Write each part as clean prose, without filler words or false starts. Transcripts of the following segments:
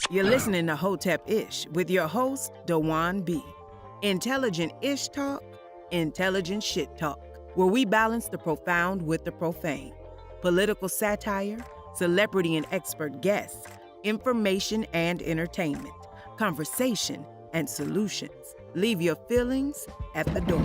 You're listening to Hotep Ish with your host, Dewan B. Intelligent Ish Talk, intelligent shit talk, where we balance the profound with the profane. Political satire, celebrity and expert guests, information and entertainment, conversation and solutions. Leave your feelings at the door.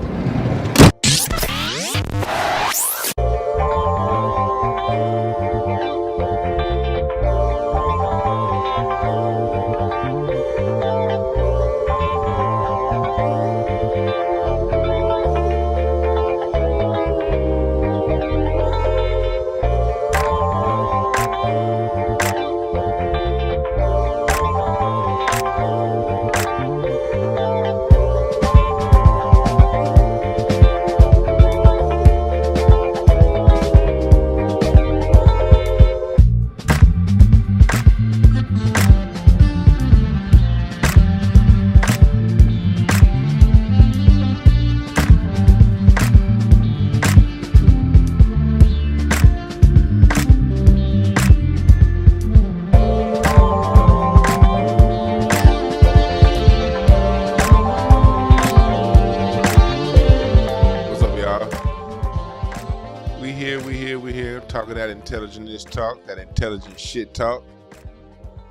Intelligent talk, that intelligent shit talk,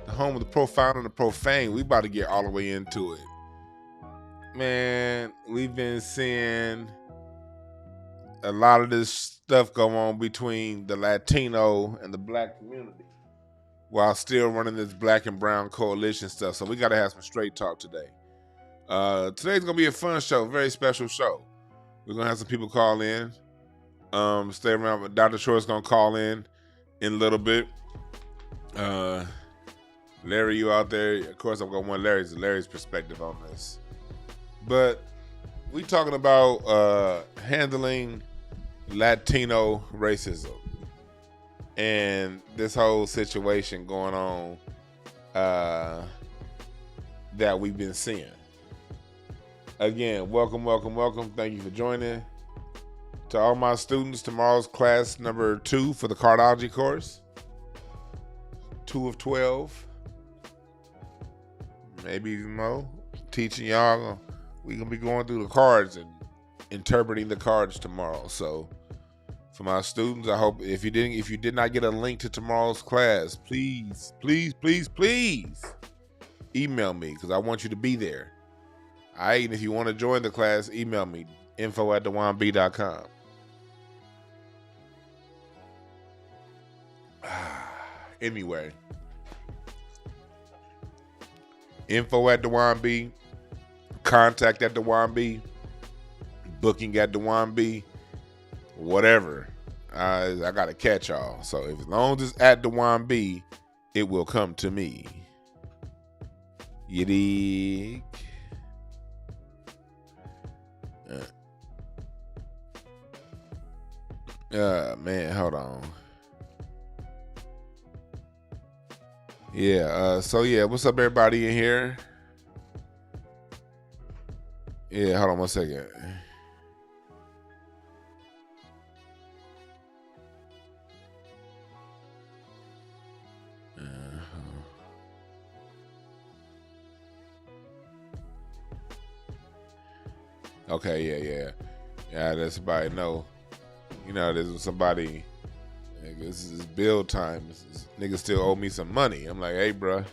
the home of the profound and the profane. We about to get all the way into it, man. We've been seeing a lot of this stuff go on between the Latino and the black community while still running this black and brown coalition stuff, so we got to have some straight talk today. Today's gonna be a fun show, very special show. We're gonna have some people call in. Stay around, but Dr. Short's gonna call in a little bit. Larry, you out there? Of course, I'm gonna want Larry's perspective on this. But we talking about handling Latino racism and this whole situation going on that we've been seeing. Again, welcome. Thank you for joining. To all my students, tomorrow's class number 2 for the cardiology course. 2 of 12. Maybe even more. Teaching y'all. We're going to be going through the cards and interpreting the cards tomorrow. So for my students, I hope if you did not get a link to tomorrow's class, please email me because I want you to be there. All right, and if you want to join the class, email me, info@dewanb.com. Anyway, info@dewanb, contact at dewanb, booking at dewanb, whatever. I got to catch y'all. So as long as it's at dewanb, it will come to me. You dig? Man, hold on. Yeah, what's up everybody in here? Yeah, hold on 1 second. Okay, yeah, that's somebody know. You know, this is somebody. This is bill time. This nigga still owe me some money. I'm like, hey, bruh.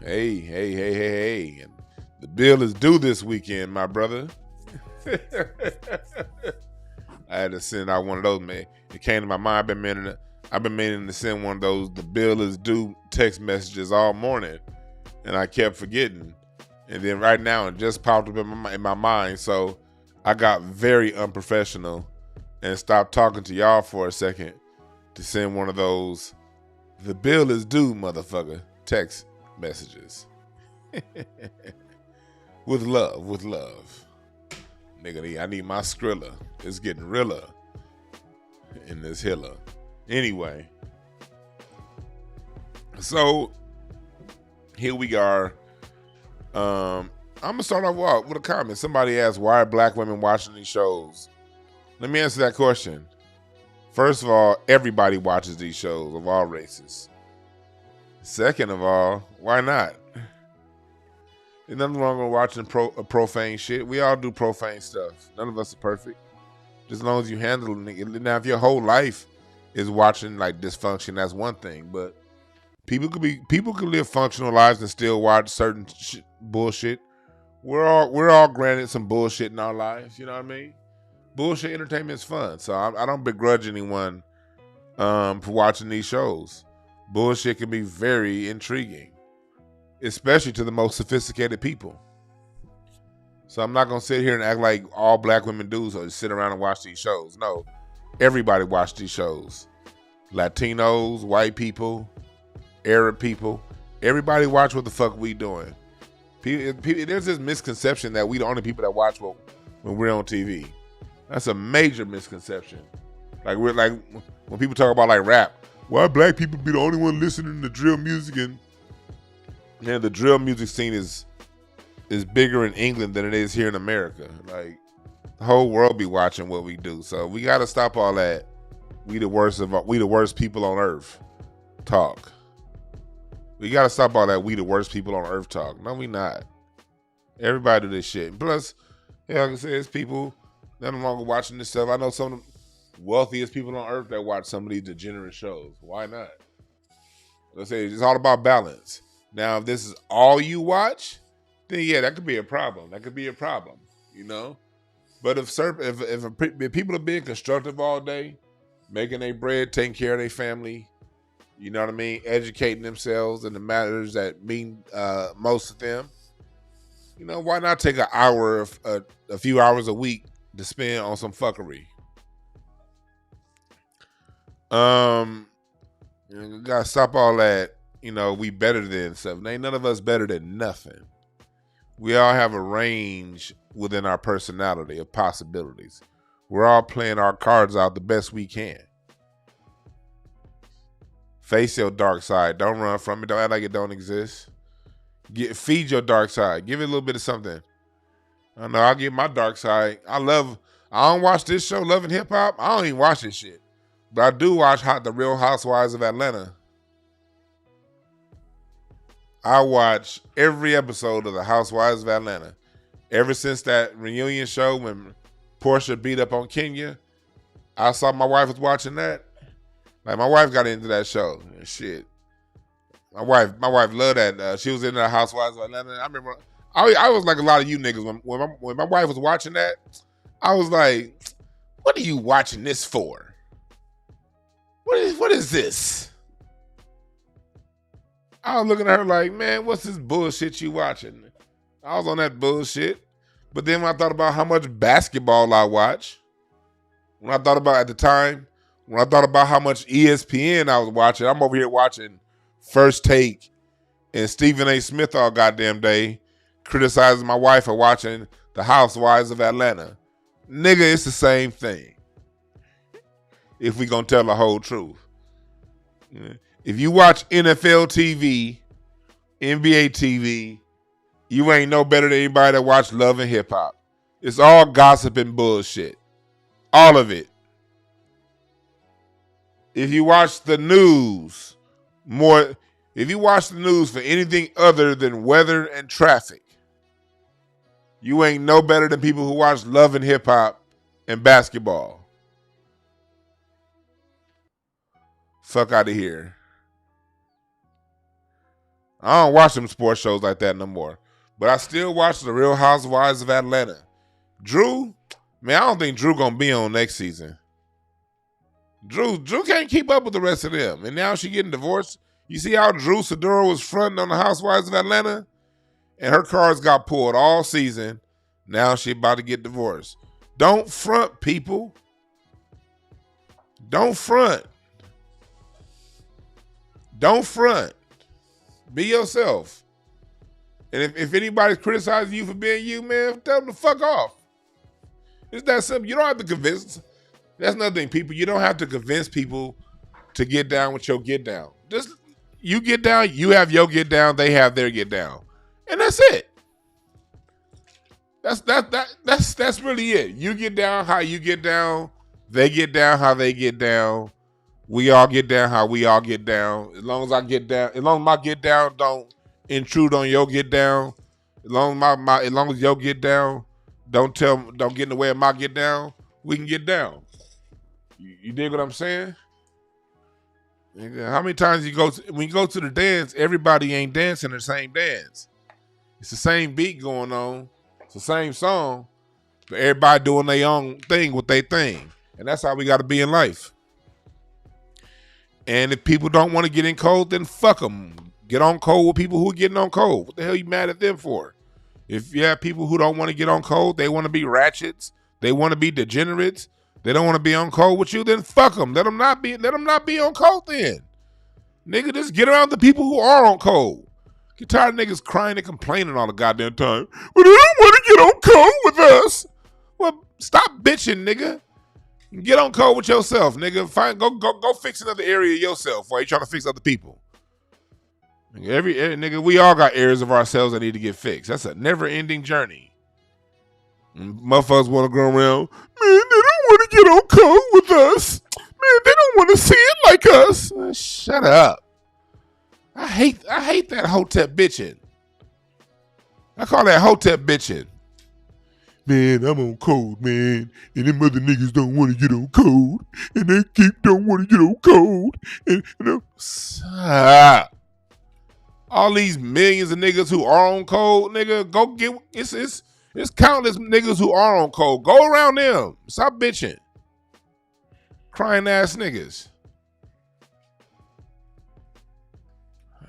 Hey. And the bill is due this weekend, my brother. I had to send out one of those, man. It came to my mind. I've been meaning to send one of those, the bill is due text messages all morning. And I kept forgetting. And then right now, it just popped up in my mind. So I got very unprofessional and stopped talking to y'all for a second to send one of those, the bill is due, motherfucker, text messages. With love. Nigga, I need my Skrilla. It's getting realer in this hilla. Anyway, so here we are. I'm gonna start off with a comment. Somebody asked, why are black women watching these shows? Let me answer that question. First of all, everybody watches these shows of all races. Second of all, why not? There's nothing wrong with watching profane shit. We all do profane stuff. None of us are perfect. Just as long as you handle it. Now, if your whole life is watching like dysfunction, that's one thing. But people could live functional lives and still watch certain bullshit. We're all granted some bullshit in our lives. You know what I mean? Bullshit entertainment is fun, so I don't begrudge anyone for watching these shows. Bullshit can be very intriguing, especially to the most sophisticated people. So I'm not going to sit here and act like all black women do, so just sit around and watch these shows. No, everybody watch these shows. Latinos, white people, Arab people, everybody watch what the fuck we doing. There's this misconception that we the only people that watch when we're on TV. That's a major misconception. Like when people talk about like rap, why black people be the only one listening to drill music, and the drill music scene is bigger in England than it is here in America. Like the whole world be watching what we do. So we got to stop all that. We the worst people on earth talk. We got to stop all that. We the worst people on earth talk. No, we not. Everybody do this shit. Plus, like I said, it's people that no longer watching this stuff. I know some of the wealthiest people on earth that watch some of these degenerate shows. Why not? Let's say it's all about balance. Now, if this is all you watch, then yeah, that could be a problem. You know. But if people are being constructive all day, making their bread, taking care of their family, you know what I mean, educating themselves in the matters that mean most to them, you know, why not take a few hours a week to spend on some fuckery? You gotta stop all that, you know, we better than stuff. Ain't none of us better than nothing. We all have a range within our personality of possibilities. We're all playing our cards out the best we can. Face your dark side. Don't run from it. Don't act like it don't exist. Feed your dark side. Give it a little bit of something. I know I'll give my dark side. I don't watch this show, Love and Hip Hop. I don't even watch this shit. But I do watch The Real Housewives of Atlanta. I watch every episode of The Housewives of Atlanta. Ever since that reunion show when Portia beat up on Kenya, I saw my wife was watching that. Like, my wife got into that show. Shit. My wife loved that. She was in The Housewives of Atlanta. I remember, I was like a lot of you niggas. When my wife was watching that, I was like, what are you watching this for? What is this? I was looking at her like, man, what's this bullshit you watching? I was on that bullshit. But then when I thought about how much basketball I watch, when I thought about how much ESPN I was watching, I'm over here watching First Take and Stephen A. Smith all goddamn day, criticizing my wife for watching The Housewives of Atlanta. Nigga, it's the same thing. If we gonna tell the whole truth. If you watch NFL TV, NBA TV, you ain't no better than anybody that watch Love and Hip Hop. It's all gossip and bullshit. All of it. If you watch the news for anything other than weather and traffic, you ain't no better than people who watch Love and Hip Hop and basketball. Fuck out of here. I don't watch them sports shows like that no more. But I still watch The Real Housewives of Atlanta. Drew, man, I don't think Drew gonna be on next season. Drew can't keep up with the rest of them. And now she getting divorced. You see how Drew Sidora was fronting on The Housewives of Atlanta? And her cards got pulled all season. Now she about to get divorced. Don't front, people. Don't front. Don't front. Be yourself. And if anybody's criticizing you for being you, man, tell them to fuck off. It's that simple. You don't have to convince. That's another thing, people. You don't have to convince people to get down with your get down. Just you get down, you have your get down, they have their get down. And that's it. That's really it. You get down how you get down, they get down how they get down. We all get down how we all get down. As long as I get down, as long as my get down don't intrude on your get down. As long as as long as your get down don't get in the way of my get down. We can get down. You dig what I'm saying? How many times when you go to the dance, everybody ain't dancing the same dance. It's the same beat going on. It's the same song, but everybody doing their own thing with their thing. And that's how we got to be in life. And if people don't want to get in code, then fuck them. Get on code with people who are getting on code. What the hell you mad at them for? If you have people who don't want to get on code, they want to be ratchets, they want to be degenerates, they don't want to be on code with you, then fuck them. Let them not be on code then. Nigga, just get around the people who are on code. Get tired of niggas crying and complaining all the goddamn time. But they don't want to get on code with us. Well, stop bitching, nigga. Get on code with yourself, nigga. Go fix another area yourself while you trying to fix other people. Nigga, we all got areas of ourselves that need to get fixed. That's a never-ending journey. And motherfuckers want to go around, man, they don't want to get on code with us. Man, they don't want to see it like us. Shut up. I hate that hotep bitching. I call that hotep bitching. Man, I'm on code, man. And them other niggas don't want to get on code. And they don't want to get on code. And stop. All these millions of niggas who are on code, nigga, go get it's countless niggas who are on code. Go around them. Stop bitching. Crying ass niggas.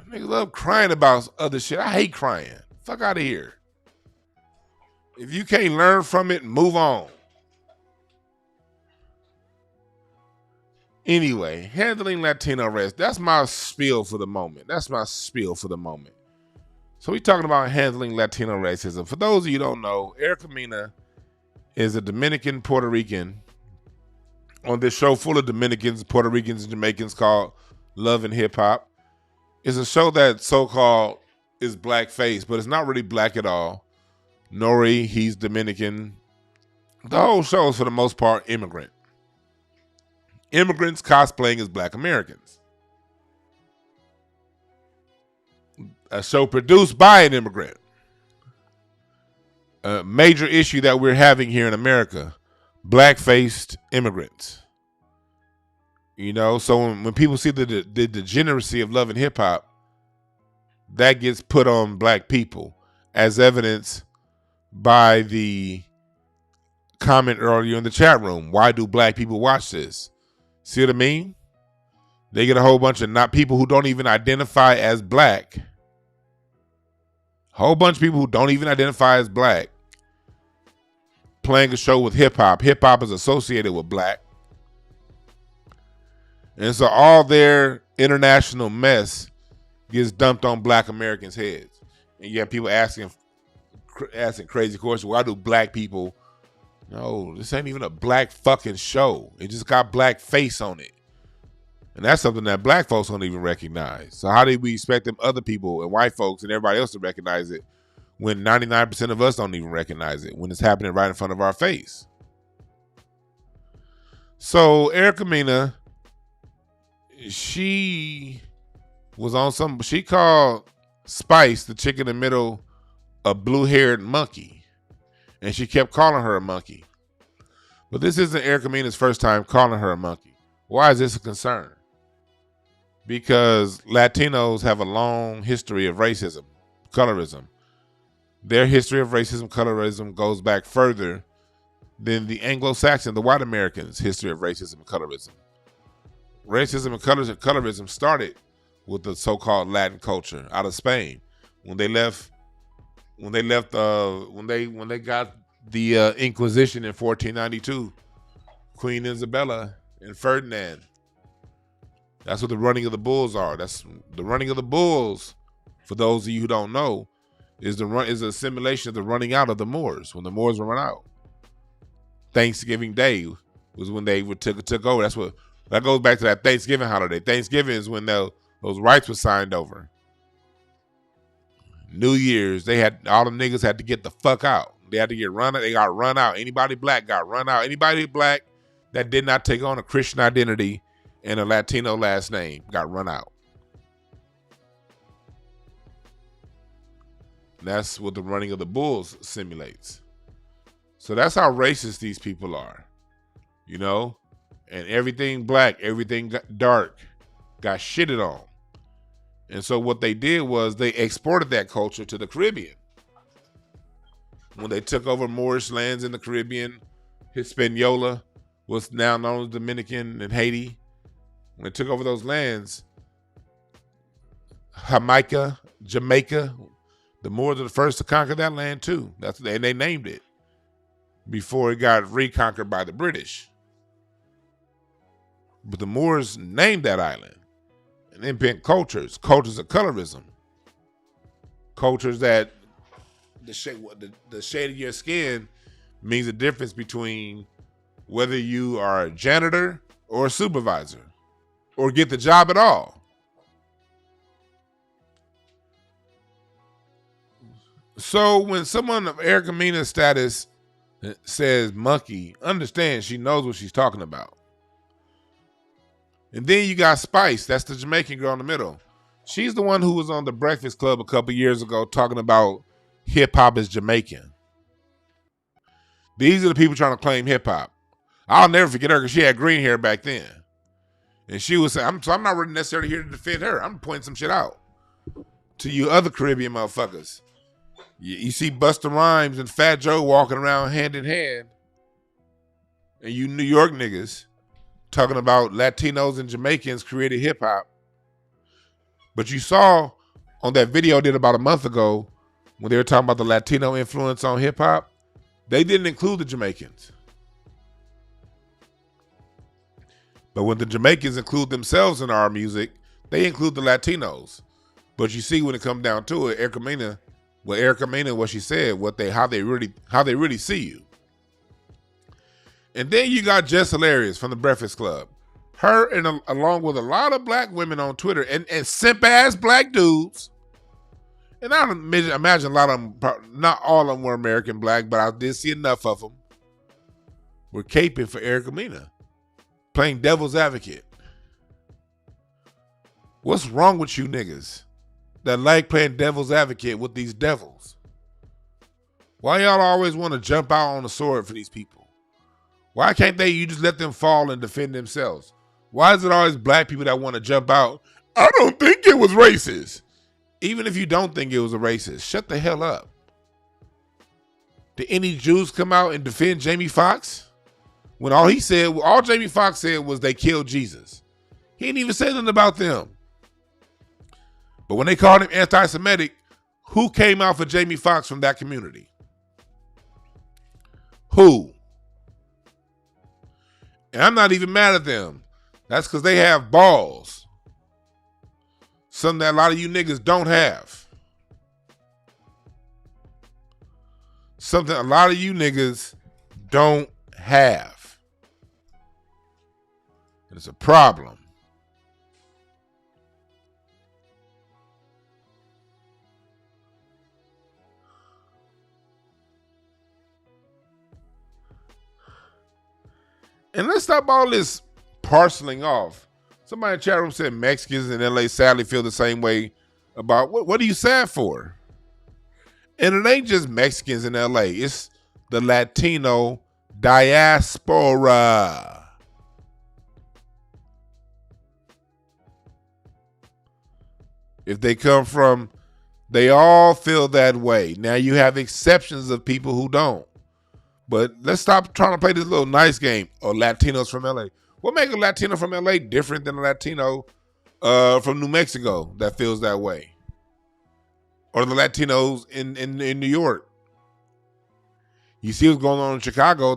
Niggas love crying about other shit. I hate crying. Fuck out of here. If you can't learn from it, move on. Anyway, handling Latino race. That's my spiel for the moment. So we talking about handling Latino racism. For those of you who don't know, Erica Mena is a Dominican Puerto Rican on this show full of Dominicans, Puerto Ricans, and Jamaicans called Love and Hip Hop. It's a show that so-called is blackface, but it's not really black at all. Nori, he's Dominican. The whole show is, for the most part, immigrant. Immigrants cosplaying as black Americans. A show produced by an immigrant. A major issue that we're having here in America. Black-faced immigrants. You know, so when people see the degeneracy of Love and Hip Hop, that gets put on black people, as evidenced by the comment earlier in the chat room. Why do black people watch this? See what I mean? They get a whole bunch of not people who don't even identify as black. Whole bunch of people who don't even identify as black playing a show with hip hop. Hip hop is associated with black. And so all their international mess gets dumped on black Americans' heads. And you have people asking crazy questions. Why do black people? No, this ain't even a black fucking show. It just got black face on it. And that's something that black folks don't even recognize. So how do we expect them other people and white folks and everybody else to recognize it when 99% of us don't even recognize it when it's happening right in front of our face? So Erica Mena, she called Spice, the chick in the middle, a blue-haired monkey. And she kept calling her a monkey. But this isn't Erica Mena's first time calling her a monkey. Why is this a concern? Because Latinos have a long history of racism, colorism. Their history of racism, colorism goes back further than the Anglo-Saxon, the white Americans' history of racism and colorism. Racism and colorism started with the so-called Latin culture out of Spain when they got the Inquisition in 1492. Queen Isabella and Ferdinand. That's what the running of the bulls are. That's the running of the bulls. For those of you who don't know, is a simulation of the running out of the Moors when the Moors were run out. Thanksgiving Day was when they took over. That goes back to that Thanksgiving holiday. Thanksgiving is when those rights were signed over. New Year's, all the niggas had to get the fuck out. They had to get run out. They got run out. Anybody black got run out. Anybody black that did not take on a Christian identity and a Latino last name got run out. And that's what the running of the bulls simulates. So that's how racist these people are, you know? And everything black, everything dark got shitted on. And so what they did was they exported that culture to the Caribbean. When they took over Moorish lands in the Caribbean, Hispaniola was now known as Dominican and Haiti. When they took over those lands, Jamaica, the Moors were the first to conquer that land too. And they named it before it got reconquered by the British. But the Moors named that island. And then bent cultures of colorism. Cultures that the shade of your skin means the difference between whether you are a janitor or a supervisor or get the job at all. So when someone of Erica Mena's status says monkey, understand she knows what she's talking about. And then you got Spice, that's the Jamaican girl in the middle. She's the one who was on the Breakfast Club a couple years ago talking about hip hop is Jamaican. These are the people trying to claim hip hop. I'll never forget her because she had green hair back then. And she was saying, I'm not really necessarily here to defend her. I'm pointing some shit out to you other Caribbean motherfuckers. You see Busta Rhymes and Fat Joe walking around hand in hand. And you New York niggas talking about Latinos and Jamaicans created hip hop. But you saw on that video I did about a month ago when they were talking about the Latino influence on hip hop, they didn't include the Jamaicans. But when the Jamaicans include themselves in our music, they include the Latinos. But you see when it comes down to it, Erica Mena, what she said, how they really see you. And then you got Jess Hilarious from the Breakfast Club. Her and along with a lot of black women on Twitter and simp ass black dudes. And I imagine a lot of them, not all of them were American black, but I did see enough of them were caping for Erica Mena, playing devil's advocate. What's wrong with you niggas that like playing devil's advocate with these devils? Why y'all always want to jump out on the sword for these people? Why can't you just let them fall and defend themselves? Why is it always black people that want to jump out? I don't think it was racist. Even if you don't think it was a racist, shut the hell up. Did any Jews come out and defend Jamie Foxx? When all Jamie Foxx said was they killed Jesus. He didn't even say nothing about them. But when they called him anti-Semitic, who came out for Jamie Foxx from that community? Who? And I'm not even mad at them. That's because they have balls. Something that a lot of you niggas don't have. Something a lot of you niggas don't have. It's a problem. And let's stop all this parceling off. Somebody in the chat room said Mexicans in LA sadly feel the same way about what are you sad for? And it ain't just Mexicans in LA, it's the Latino diaspora. If they come from, they all feel that way. Now you have exceptions of people who don't. But let's stop trying to play this little nice game of Latinos from LA. What makes a Latino from LA different than a Latino from New Mexico that feels that way? Or the Latinos in New York? You see what's going on in Chicago.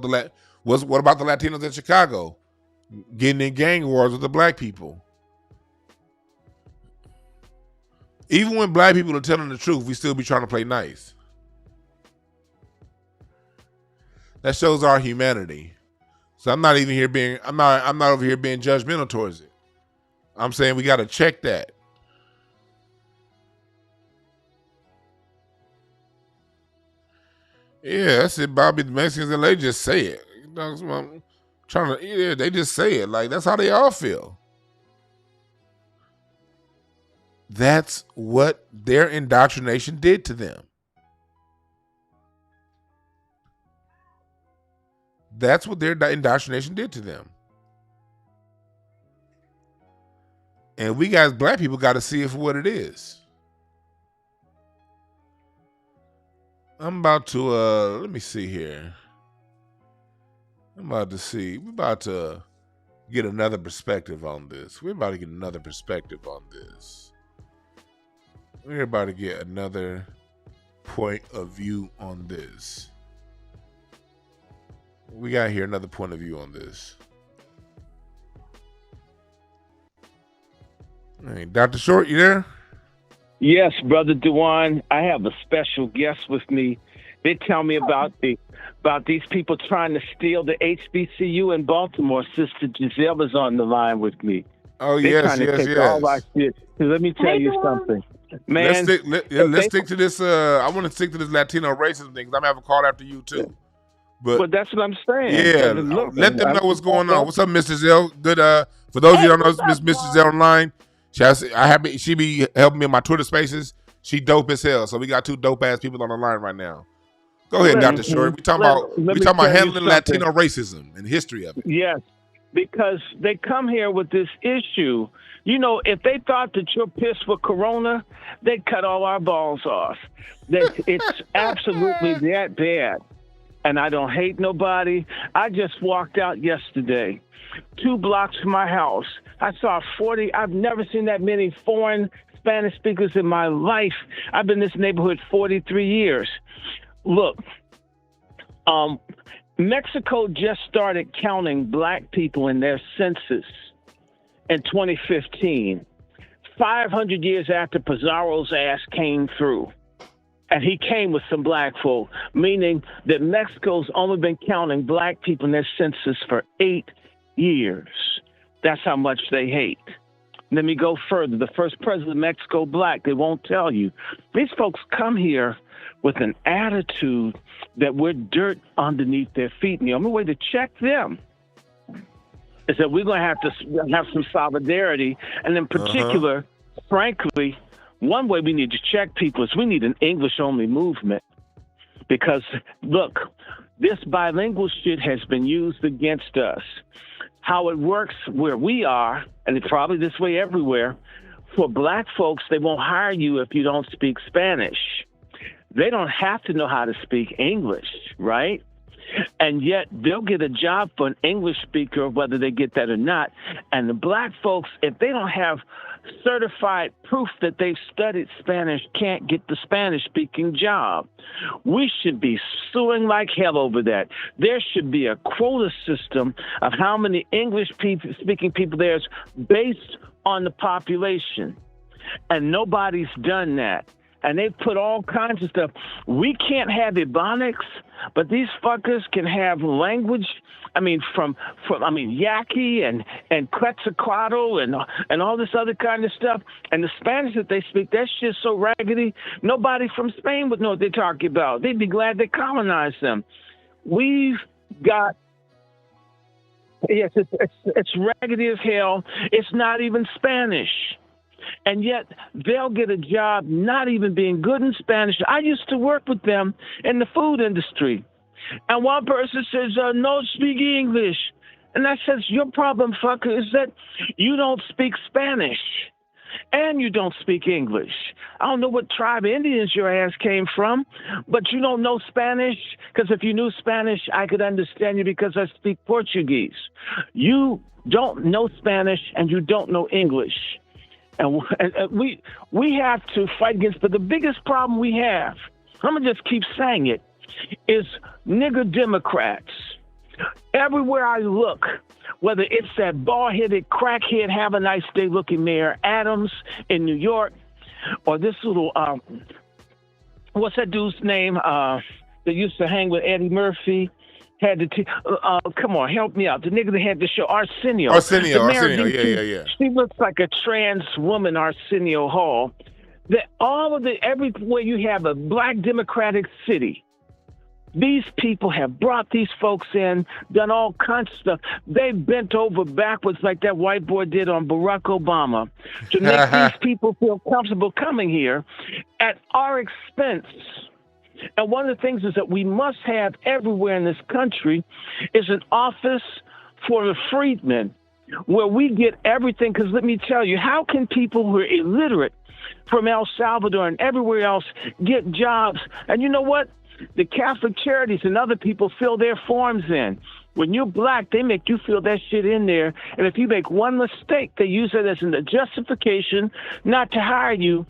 What about the Latinos in Chicago? Getting in gang wars with the black people. Even when black people are telling the truth, we still be trying to play nice. That shows our humanity. So I'm not over here being judgmental towards it. I'm saying we got to check that. Yeah, that's it, Bobby. The Mexicans and they just say it. You know, they just say it. Like, that's how they all feel. That's what their indoctrination did to them. That's what their indoctrination did to them. And we guys, black people, got to see it for what it is. I'm about to, let me see here. I'm about to see. We're about to get another perspective on this. We're about to get another perspective on this. We're about to get another point of view on this. We got here another point of view on this. Hey, Dr. Short, you there? Yes, Brother Dewan. I have a special guest with me. They tell me about these people trying to steal the HBCU in Baltimore. Sister Giselle is on the line with me. Oh, They're yes, trying to take all our shit. So let me tell you something. Man, let's stick to this. I want to stick to this Latino racism thing because I'm having a call after you too. But that's what I'm saying. Yeah, let them know what's going on. What's up, Miss Giselle? Good. For those of you who don't know, Miss Giselle online. She be helping me in my Twitter Spaces. She dope as hell. So we got two dope ass people on the line right now. Go ahead, Dr. Short. We talking about handling Latino racism and history of it. Yes, because they come here with this issue. You know, if they thought that you're pissed for Corona, they'd cut all our balls off. It's absolutely that bad. And I don't hate nobody. I just walked out yesterday, 2 blocks from my house. I saw 40. I've never seen that many foreign Spanish speakers in my life. I've been in this neighborhood 43 years. Look, Mexico just started counting black people in their census in 2015, 500 years after Pizarro's ass came through. And he came with some black folk, meaning that Mexico's only been counting black people in their census for 8 years. That's how much they hate. Let me go further. The first president of Mexico, black, they won't tell you. These folks come here with an attitude that we're dirt underneath their feet. And the only way to check them is that we're going to have some solidarity. And in particular, frankly, one way we need to check people is we need an English-only movement. Because, look, this bilingual shit has been used against us. How it works where we are, and it's probably this way everywhere, for black folks, they won't hire you if you don't speak Spanish. They don't have to know how to speak English, right? And yet they'll get a job for an English speaker, whether they get that or not. And the black folks, if they don't have certified proof that they've studied Spanish, can't get the Spanish-speaking job. We should be suing like hell over that. There should be a quota system of how many English-speaking people there is based on the population. And nobody's done that. And they've put all kinds of stuff. We can't have Ebonics, but these fuckers can have language. I mean, from Yaqui and Quetzalcoatl and all this other kind of stuff. And the Spanish that they speak, that shit's so raggedy, nobody from Spain would know what they're talking about. They'd be glad they colonized them. We've got, yes, it's raggedy as hell. It's not even Spanish. And yet they'll get a job not even being good in Spanish. I used to work with them in the food industry. And one person says, no, speak English. And I says, your problem, fucker, is that you don't speak Spanish and you don't speak English. I don't know what tribe of Indians your ass came from, but you don't know Spanish, because if you knew Spanish, I could understand you because I speak Portuguese. You don't know Spanish and you don't know English. And we have to fight against, but the biggest problem we have, I'm going to just keep saying it, is nigger Democrats. Everywhere I look, whether it's that bald-headed, crackhead, have a nice day looking Mayor Adams in New York, or this little, what's that dude's name that used to hang with Eddie Murphy? Come on, help me out. The nigga that had the show, Arsenio, yeah. She looks like a trans woman, Arsenio Hall. Everywhere you have a black Democratic city, These people have brought these folks in, done all kinds of stuff. They bent over backwards like that white boy did on Barack Obama to make these people feel comfortable coming here at our expense. And one of the things is that we must have everywhere in this country is an office for the freedmen where we get everything. Because let me tell you, how can people who are illiterate from El Salvador and everywhere else get jobs? And you know what? The Catholic Charities and other people fill their forms in. When you're black, they make you fill that shit in there. And if you make one mistake, they use it as a justification not to hire you.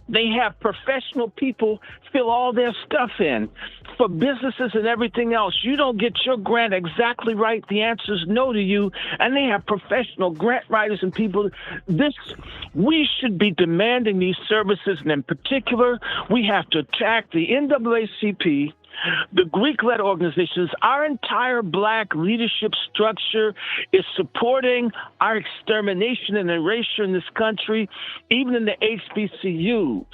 They have professional people fill all their stuff in. For businesses and everything else, you don't get your grant exactly right. The answer is no to you. And they have professional grant writers and people. We should be demanding these services. And in particular, we have to attack the NAACP, the Greek-led organizations. Our entire black leadership structure is supporting our extermination and erasure in this country, even in the HBCUs.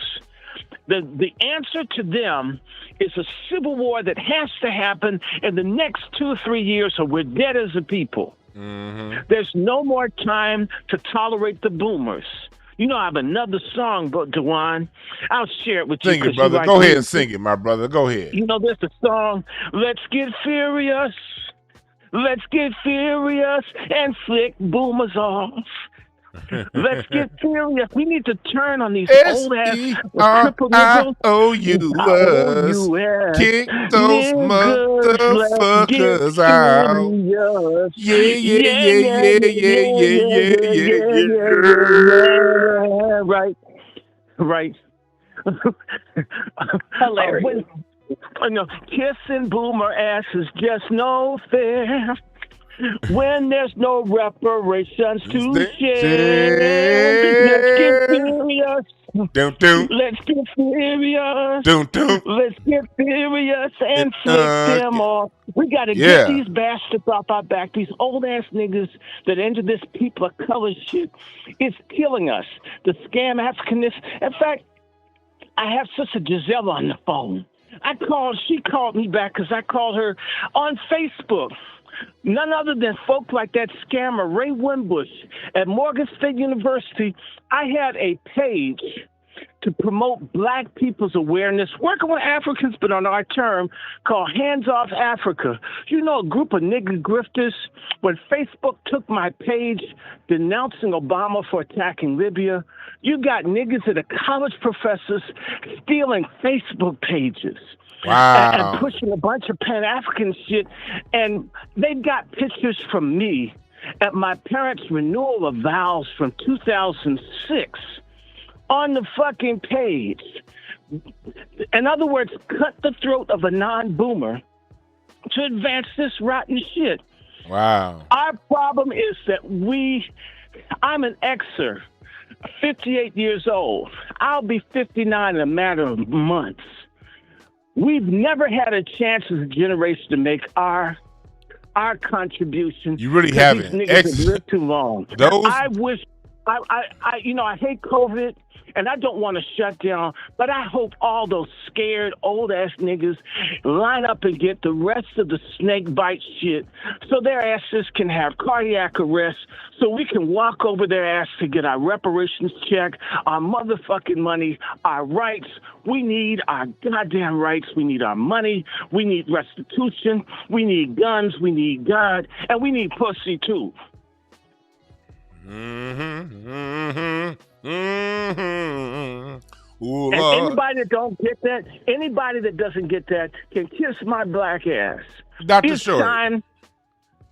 The answer to them is a civil war that has to happen in the next 2 or 3 years, or we're dead as a people. Mm-hmm. There's no more time to tolerate the boomers. You know, I have another song, but Dewan, I'll share it with you. Sing it, brother. Go ahead and sing it, my brother. Go ahead. You know, there's a song, Let's Get Furious. Let's get furious and flick boomers off. Let's get furious. We need to turn on these old ass crippled Negroes. S-E-R-I-O-U-S. Kick those motherfuckers out. Yeah. Right. Hilarious. Kissing boomer ass is just no fair. When there's no reparations to share, let's get furious. Let's get furious. Let's get furious and flick them off. We got to get these bastards off our back. These old ass niggas that into this people of color shit is killing us. The scam Africanists. In fact, I have Sister Giselle on the phone. She called me back because I called her on Facebook. None other than folk like that scammer, Ray Winbush, at Morgan State University. I had a page to promote black people's awareness, working with Africans, but on our term, called Hands Off Africa. You know, a group of nigger grifters, when Facebook took my page denouncing Obama for attacking Libya, you got niggas that are college professors stealing Facebook pages. Wow. And pushing a bunch of Pan-African shit. And they've got pictures from me at my parents' renewal of vows from 2006 on the fucking page. In other words, cut the throat of a non-boomer to advance this rotten shit. Wow. Our problem is that I'm an Xer, 58 years old. I'll be 59 in a matter of months. We've never had a chance as a generation to make our contribution. You really haven't. These niggas have lived too long. I wish. I hate COVID, and I don't want to shut down, but I hope all those scared old ass niggas line up and get the rest of the snake bite shit, so their asses can have cardiac arrest, so we can walk over their ass to get our reparations check, our motherfucking money, our rights. We need our goddamn rights. We need our money. We need restitution. We need guns. We need God, and we need pussy too. Ooh, and anybody that don't get that, anybody that doesn't get that can kiss my black ass. Dr. It's Short. time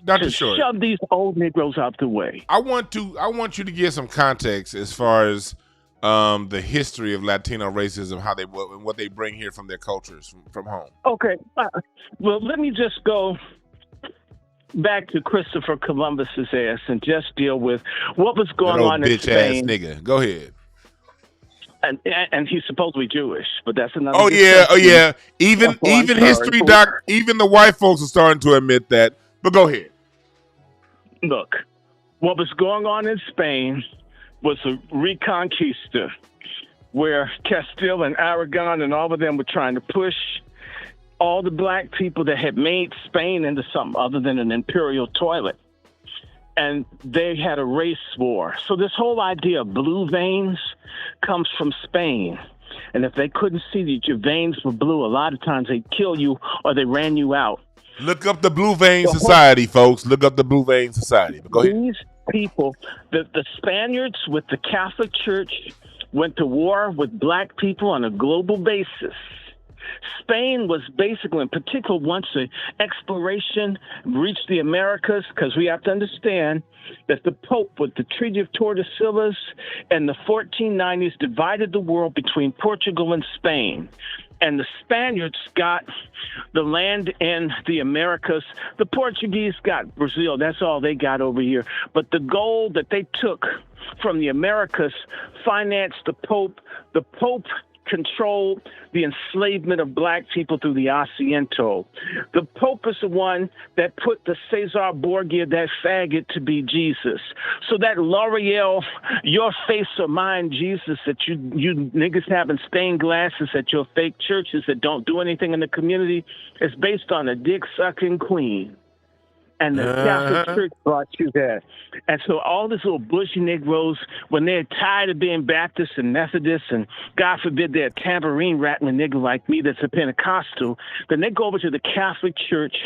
Dr. to Short. shove these old Negroes out the way. I want you to give some context as far as the history of Latino racism, how and what they bring here from their cultures from home. Okay. Well, let me just go back to Christopher Columbus's ass and just deal with what was going on in Spain. Bitch ass nigga. Go ahead. And he's supposedly Jewish, but that's another. Oh yeah. Even history doc, even the white folks are starting to admit that. But go ahead. Look, what was going on in Spain was a Reconquista, where Castile and Aragon and all of them were trying to push all the black people that had made Spain into something other than an imperial toilet. And they had a race war. So this whole idea of blue veins comes from Spain. And if they couldn't see that your veins were blue, a lot of times they'd kill you or they ran you out. Look up the Blue Vein Society, folks. Look up the Blue Vein Society. But go ahead. These people, the Spaniards with the Catholic Church went to war with black people on a global basis. Spain was basically, in particular, once the exploration reached the Americas, because we have to understand that the Pope, with the Treaty of Tordesillas and the 1490s, divided the world between Portugal and Spain. And the Spaniards got the land in the Americas. The Portuguese got Brazil. That's all they got over here. But the gold that they took from the Americas financed the Pope. The Pope controlled the enslavement of black people through the Asiento. The Pope is the one that put the Cesar Borgia, that faggot, to be Jesus. So that L'Oreal, your face or mine Jesus that you niggas have in stained glasses at your fake churches that don't do anything in the community is based on a dick-sucking queen. And the Catholic Church brought you that. And so all these little bushy Negroes, when they're tired of being Baptists and Methodists, and God forbid they're a tambourine rattling nigga like me that's a Pentecostal, then they go over to the Catholic Church,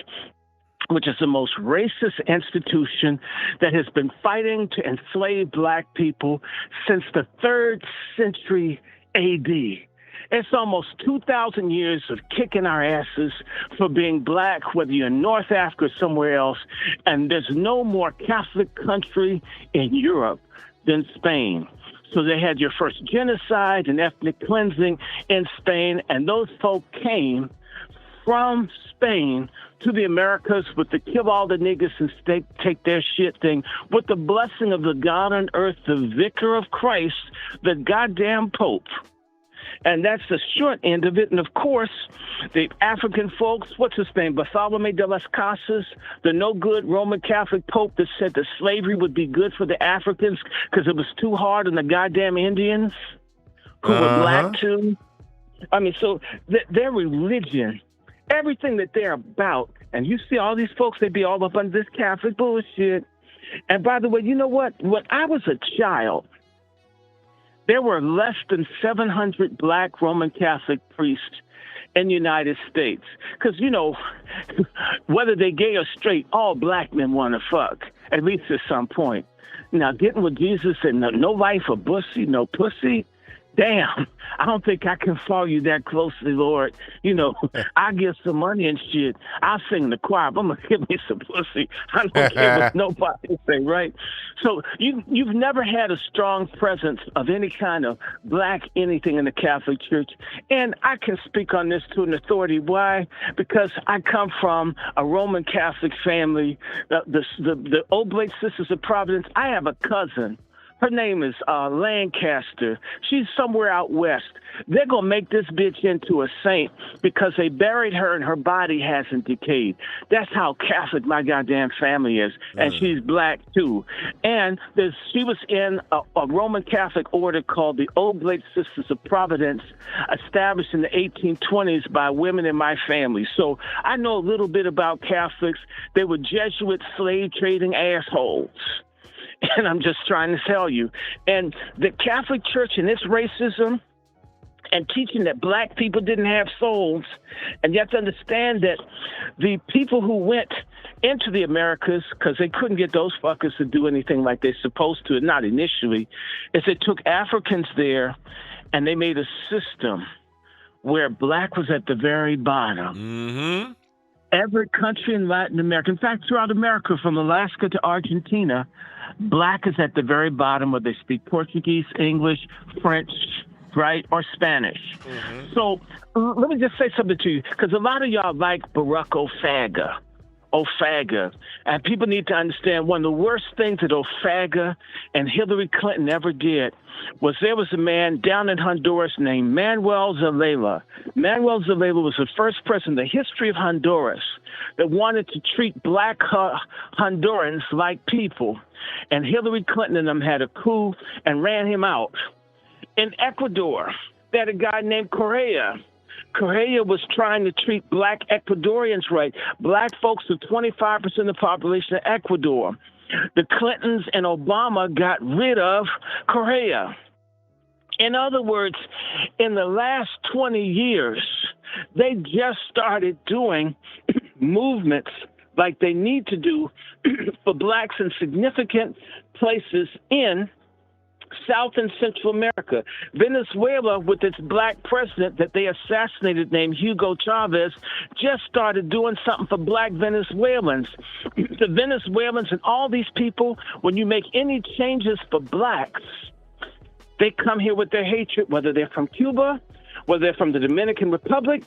which is the most racist institution that has been fighting to enslave black people since the 3rd century A.D. It's almost 2,000 years of kicking our asses for being black, whether you're in North Africa or somewhere else. And there's no more Catholic country in Europe than Spain. So they had your first genocide and ethnic cleansing in Spain. And those folk came from Spain to the Americas with the kill all the niggas and take their shit thing, with the blessing of the God on earth, the vicar of Christ, the goddamn Pope. And that's the short end of it. And of course, the African folks, what's his name? Bartholomew de las Casas, the no good Roman Catholic Pope that said that slavery would be good for the Africans because it was too hard on the goddamn Indians who were black too. I mean, so their religion, everything that they're about, and you see all these folks, they be all up under this Catholic bullshit. And by the way, you know what? When I was a child, there were less than 700 black Roman Catholic priests in the United States. Because, you know, whether they gay or straight, all black men want to fuck, at least at some point. Now, getting with Jesus and no life or pussy, no pussy, damn, I don't think I can follow you that closely, Lord. You know, I get some money and shit. I'll sing in the choir, but I'm going to give me some pussy. I don't care what nobody say, right? So you've never had a strong presence of any kind of black anything in the Catholic Church. And I can speak on this to an authority. Why? Because I come from a Roman Catholic family, the Oblate Sisters of Providence. I have a cousin. Her name is Lancaster. She's somewhere out west. They're going to make this bitch into a saint because they buried her and her body hasn't decayed. That's how Catholic my goddamn family is. And she's black, too. And she was in a Roman Catholic order called the Oblate Sisters of Providence, established in the 1820s by women in my family. So I know a little bit about Catholics. They were Jesuit slave-trading assholes. And I'm just trying to tell you. And the Catholic Church and its racism and teaching that black people didn't have souls, and you have to understand that the people who went into the Americas, because they couldn't get those fuckers to do anything like they're supposed to, not initially, is they took Africans there and they made a system where black was at the very bottom. Mm-hmm. Every country in Latin America, in fact, throughout America, from Alaska to Argentina, black is at the very bottom where they speak Portuguese, English, French, right, or Spanish. Mm-hmm. So let me just say something to you, because a lot of y'all like Barack Ofaga. And people need to understand one of the worst things that Ofaga and Hillary Clinton ever did was there was a man down in Honduras named Manuel Zelaya. Manuel Zelaya was the first president in the history of Honduras that wanted to treat black Hondurans like people. And Hillary Clinton and them had a coup and ran him out. In Ecuador, they had a guy named Correa Correa was trying to treat black Ecuadorians right. Black folks are 25% of the population of Ecuador. The Clintons and Obama got rid of Correa. In other words, in the last 20 years, they just started doing movements like they need to do for blacks in significant places in South and Central America. Venezuela, with its black president that they assassinated named Hugo Chavez, just started doing something for black Venezuelans. The Venezuelans and all these people, when you make any changes for blacks, they come here with their hatred, whether they're from Cuba, whether they're from the Dominican Republic,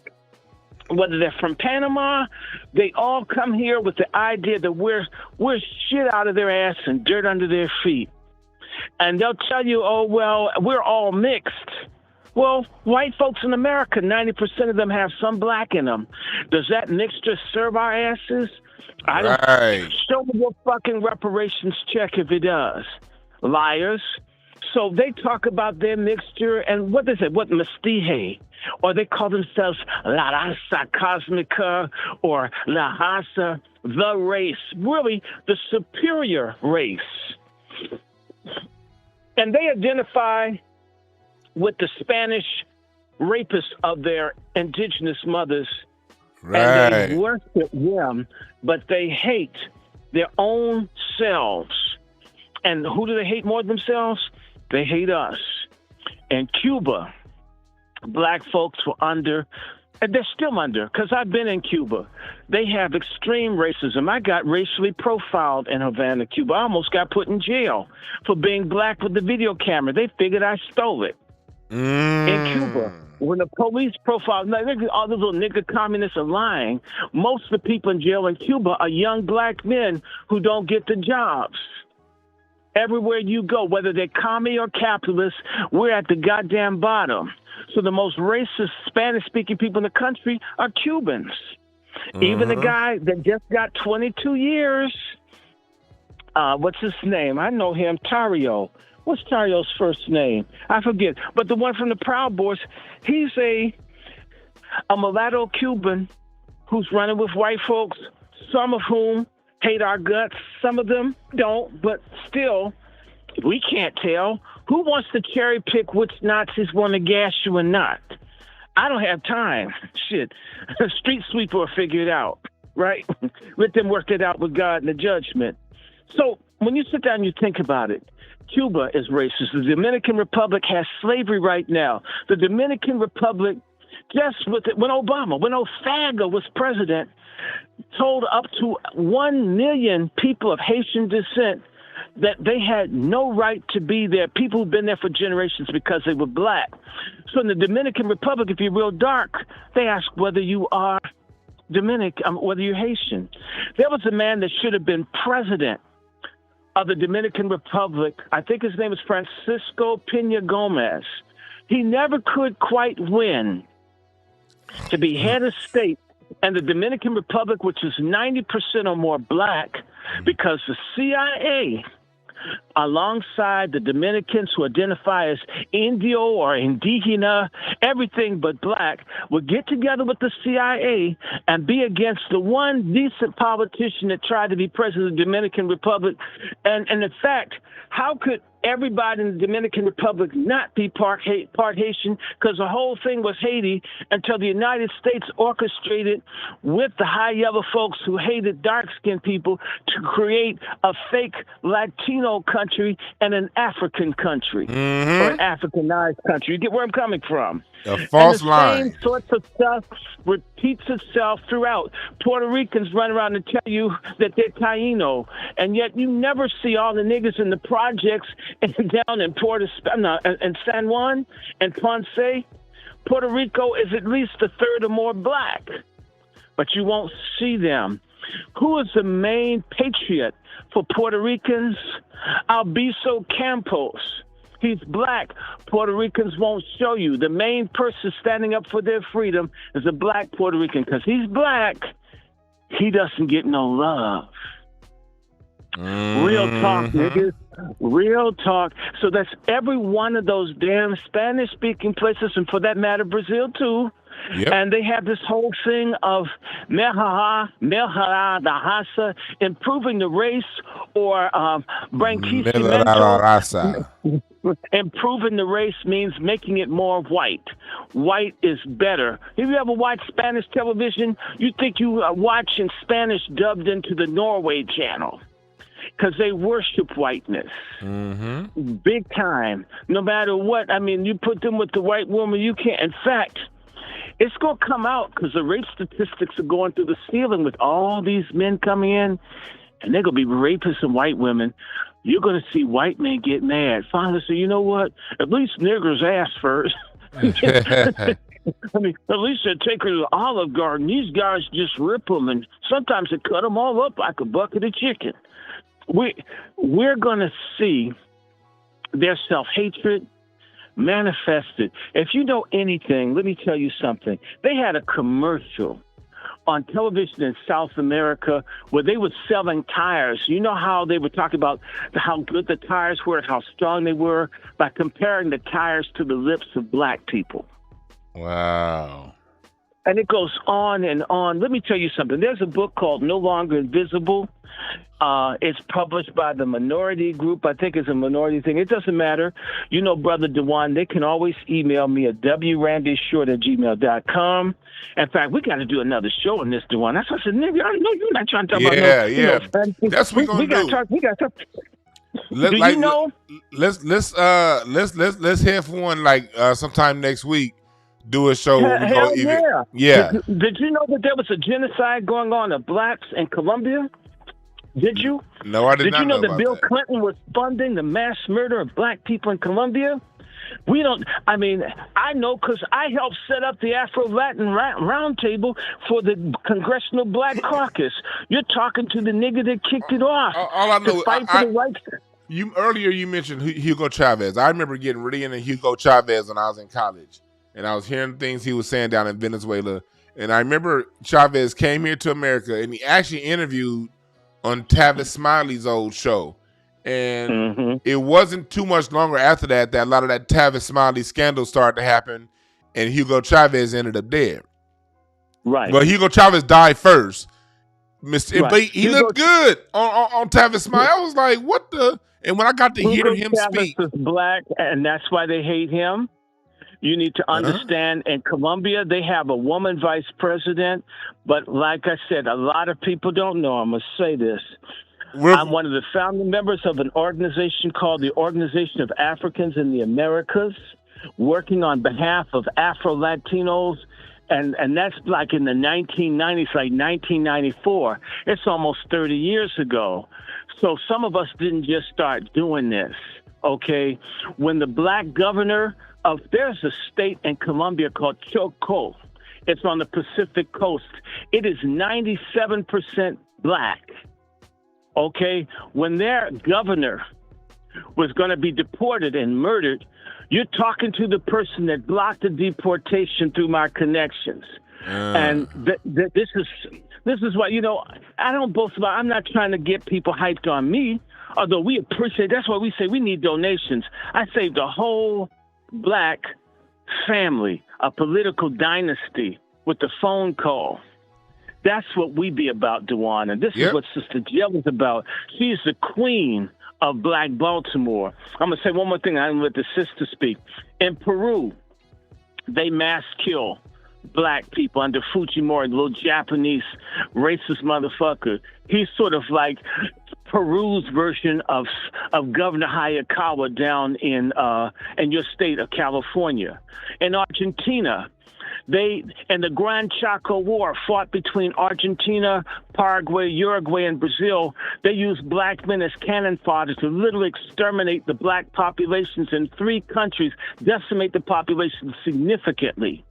whether they're from Panama. They all come here with the idea that we're shit out of their ass and dirt under their feet. And they'll tell you, oh, well, we're all mixed. Well, white folks in America, 90% of them have some black in them. Does that mixture serve our asses? I don't. Right. Show me your fucking reparations check if it does. Liars. So they talk about their mixture and what they say, what mestizo, or they call themselves La Raza Cosmica or La Raza, the race, really the superior race. And they identify with the Spanish rapists of their indigenous mothers, and they worship them, but they hate their own selves. And who do they hate more than themselves? They hate us. In Cuba, black folks were under, and they're still under, because I've been in Cuba. They have extreme racism. I got racially profiled in Havana, Cuba. I almost got put in jail for being black with the video camera. They figured I stole it. In Cuba, when the police profiled, all those little nigger communists are lying. Most of the people in jail in Cuba are young black men who don't get the jobs. Everywhere you go, whether they're commie or capitalist, we're at the goddamn bottom. So the most racist Spanish-speaking people in the country are Cubans. Even the guy that just got 22 years, what's his name? I know him, Tario. What's Tario's first name? I forget. But the one from the Proud Boys, he's a mulatto Cuban who's running with white folks, some of whom hate our guts. Some of them don't, but still, we can't tell. Who wants to cherry pick which Nazis want to gas you and not? I don't have time. Shit. A street sweeper will figure it out, right? Let them work it out with God and the judgment. So when you sit down and you think about it, Cuba is racist. The Dominican Republic has slavery right now. The Dominican Republic, just with it, when Ofaga was president, told up to 1 million people of Haitian descent that they had no right to be there, people who've been there for generations because they were black. So in the Dominican Republic, if you're real dark, they ask whether you are whether you're Haitian. There was a man that should have been president of the Dominican Republic. I think his name is Francisco Peña Gomez. He never could quite win to be head of state. And the Dominican Republic, which is 90% or more black, because the CIA, alongside the Dominicans who identify as Indio or Indigena, everything but black, would get together with the CIA and be against the one decent politician that tried to be president of the Dominican Republic. And in fact, how could everybody in the Dominican Republic not be part Haitian? Because the whole thing was Haiti until the United States orchestrated with the high yellow folks who hated dark-skinned people to create a fake Latino country and an African country, or an Africanized country. You get where I'm coming from? A false line. Same sorts of stuff repeats itself throughout. Puerto Ricans run around and tell you that they're Taino, and yet you never see all the niggas in the projects down in in San Juan and Ponce. Puerto Rico is at least a third or more black, but you won't see them. Who is the main patriot for Puerto Ricans? Albizu Campos. He's black. Puerto Ricans won't show you. The main person standing up for their freedom is a black Puerto Rican. Because he's black, he doesn't get no love. Real talk, niggas. Real talk. So that's every one of those damn Spanish-speaking places, and for that matter, Brazil too, Yep. And they have this whole thing of Mehara Dahasa, improving the race, or Melarasa. Improving the race means making it more white. White is better. If you ever watched Spanish television, you think you are watching Spanish dubbed into the Norway channel, because they worship whiteness. Big time. No matter what. I mean, you put them with the white woman, you can't. In fact, it's going to come out, because the rape statistics are going through the ceiling with all these men coming in, and they're going to be rapists and white women. You're going to see white men get mad. Finally say, you know what? At least niggers ask first. I mean, at least they take her to the Olive Garden. These guys just rip them, and sometimes they cut them all up like a bucket of chicken. We're going to see their self-hatred manifested. If you know anything, let me tell you something. They had a commercial on television in South America where they were selling tires. You know how they were talking about how good the tires were, how strong they were, by comparing the tires to the lips of black people. Wow. And it goes on and on. Let me tell you something. There's a book called No Longer Invisible. It's published by the Minority Group. I think it's a minority thing. It doesn't matter. You know, Brother Dewan, they can always email me at wrandyshort@gmail.com. In fact, we got to do another show on this, Dewan. That's what I said, nigga, I know you're not trying to talk about no. Yeah. That's what we're going to do. We got to talk. Do you know? Let's hear for one, like, sometime next week. Do a show. Hell yeah. Yeah. Did you know that there was a genocide going on of blacks in Colombia? Did you? No, I did not know that about Bill that. Clinton was funding the mass murder of black people in Colombia? I know because I helped set up the Afro-Latin Roundtable for the Congressional Black Caucus. You're talking to the nigga that kicked it off. All I know, rights. Earlier you mentioned Hugo Chavez. I remember getting really into Hugo Chavez when I was in college. And I was hearing things he was saying down in Venezuela. And I remember Chavez came here to America, and he actually interviewed on Tavis Smiley's old show. And it wasn't too much longer after that a lot of that Tavis Smiley scandal started to happen, and Hugo Chavez ended up dead. Right. But Hugo Chavez died first. Right. But he looked good on Tavis Smiley. I was like, what the? And when I got to hear him speak. Hugo Chavez is black, and that's why they hate him. You need to understand, in Colombia, they have a woman vice president. But like I said, a lot of people don't know. I'm going to say this. I'm one of the founding members of an organization called the Organization of Africans in the Americas, working on behalf of Afro-Latinos. And that's like in the 1990s, like 1994. It's almost 30 years ago. So some of us didn't just start doing this, okay? When the black governor there's a state in Colombia called Chocó. It's on the Pacific coast. It is 97% black. Okay? When their governor was going to be deported and murdered, you're talking to the person that blocked the deportation through my connections. And this is what, I don't boast about. I'm not trying to get people hyped on me, although we appreciate. That's why we say we need donations. I saved a whole black family, a political dynasty with the phone call. That's what we be about, Dewan. And this is what Sister Jill is about. She's the queen of Black Baltimore. I'm going to say one more thing. I'm going to let the sister speak. In Peru, they mass kill black people under Fujimori, the little Japanese racist motherfucker. He's sort of like Peru's version of Governor Hayakawa down in your state of California. In Argentina, in the Gran Chaco War fought between Argentina, Paraguay, Uruguay, and Brazil, they used black men as cannon fodder to literally exterminate the black populations in 3 countries, decimate the population significantly.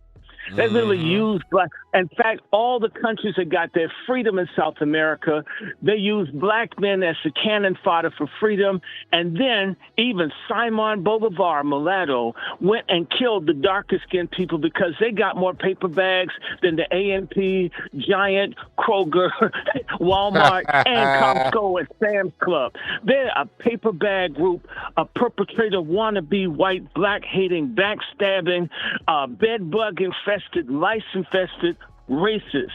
They literally used black. In fact, all the countries that got their freedom in South America, they used black men as a cannon fodder for freedom. And then even Simon Bolivar, mulatto, went and killed the darker skinned people because they got more paper bags than the A&P, Giant, Kroger, Walmart, and Costco and Sam's Club. They're a paper bag group, a perpetrator wannabe white, black hating, backstabbing, bed bugging, lice-infested racists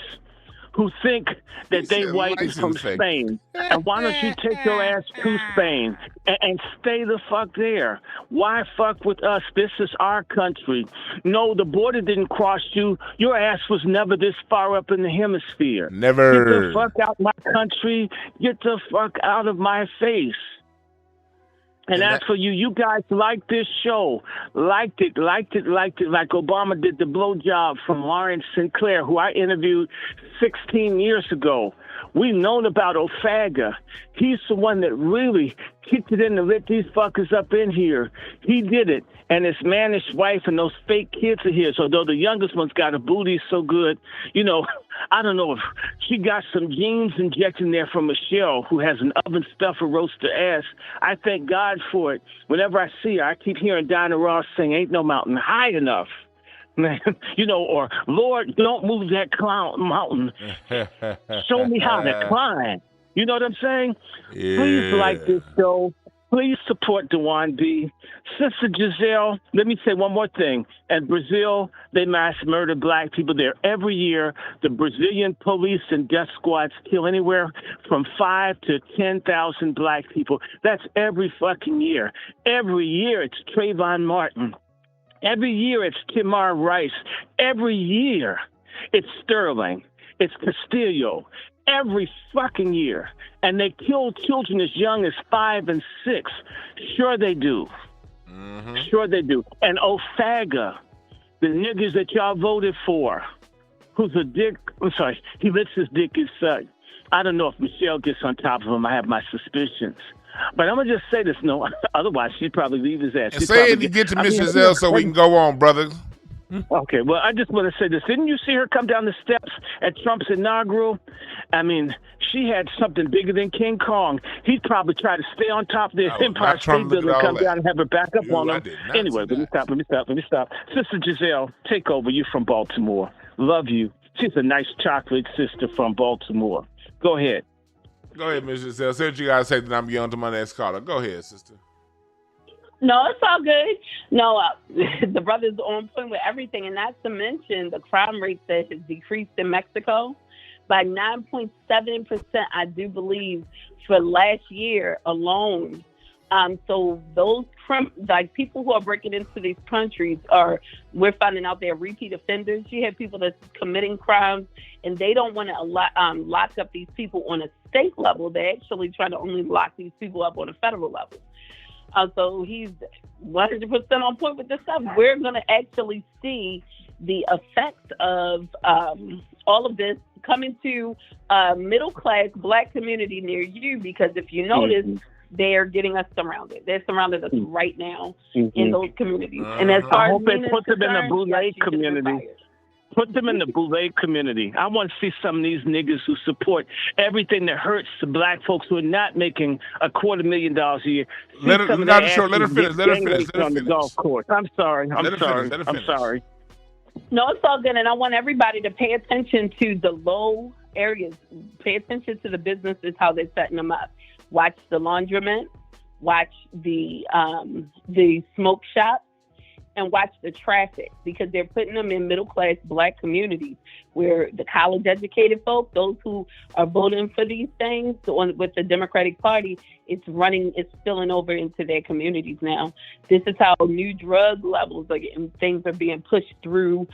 who think that they white is from Spain. And why don't you take your ass to Spain and stay the fuck there? Why fuck with us? This is our country. No, the border didn't cross you. Your ass was never this far up in the hemisphere. Never. Get the fuck out of my country. Get the fuck out of my face. And as for you, you guys liked this show. Liked it like Obama did the blowjob from Lawrence Sinclair, who I interviewed 16 years ago. We've known about Ofaga. He's the one that really kicked it in to let these fuckers up in here. He did it. And his mannish wife and those fake kids are here. So though the youngest one's got a booty so good, you know, I don't know if she got some genes injected in there from Michelle, who has an oven stuffer roaster ass. I thank God for it. Whenever I see her, I keep hearing Dinah Ross saying, "Ain't no mountain high enough." You know, or "Lord, don't move that mountain. Show me how to climb." You know what I'm saying? Yeah. Please like this show. Please support Dewan B. Sister Giselle, let me say one more thing. In Brazil, they mass murder black people there. Every year, the Brazilian police and death squads kill anywhere from 5,000 to 10,000 black people. That's every fucking year. Every year, it's Trayvon Martin. Every year, it's Tamir Rice. Every year, it's Sterling. It's Castillo. Every fucking year. And they kill children as young as 5 and 6. Sure they do. Mm-hmm. Sure they do. And Ofaga, the niggas that y'all voted for, who's a dick, I'm sorry, he lets his dick get sucked. I don't know if Michelle gets on top of him. I have my suspicions. But I'm going to just say this, no, otherwise she'd probably leave his ass. And say it to get to Miss Giselle so we can go on, brother. Okay, well, I just want to say this. Didn't you see her come down the steps at Trump's inaugural? I mean, she had something bigger than King Kong. He'd probably try to stay on top of the Empire State Building and come down and have her back up on him. Anyway, let me stop. Sister Giselle, take over. You from Baltimore. Love you. She's a nice chocolate sister from Baltimore. Go ahead. Go ahead, Miss Giselle. Say what you guys say, then I'm on to my next caller. Go ahead, sister. No, it's all good. No, the brother's on point with everything, and not to mention the crime rate that has decreased in Mexico by 9.7%, I do believe, for last year alone. So those people who are breaking into these countries we're finding out they're repeat offenders. You have people that's committing crimes, and they don't want to lock up these people on a state level. They're actually trying to only lock these people up on a federal level. So he's 100% on point with this stuff. We're going to actually see the effects of all of this coming to a middle-class black community near you, because if you notice, they're getting us surrounded. They're surrounded us right now in those communities. And as far I hope as they put them in the Boulay community. Put them in the Boulay community. I want to see some of these niggas who support everything that hurts the black folks who are not making $250,000 a year. Let her finish. Let her finish. On the golf course. I'm sorry. No, it's all good. And I want everybody to pay attention to the low areas. Pay attention to the businesses, how they're setting them up. Watch the laundromat. Watch the smoke shop. And watch the traffic, because they're putting them in middle-class black communities where the college-educated folk, those who are voting for these things with the Democratic Party, it's spilling over into their communities now. This is how new drug levels and things are being pushed through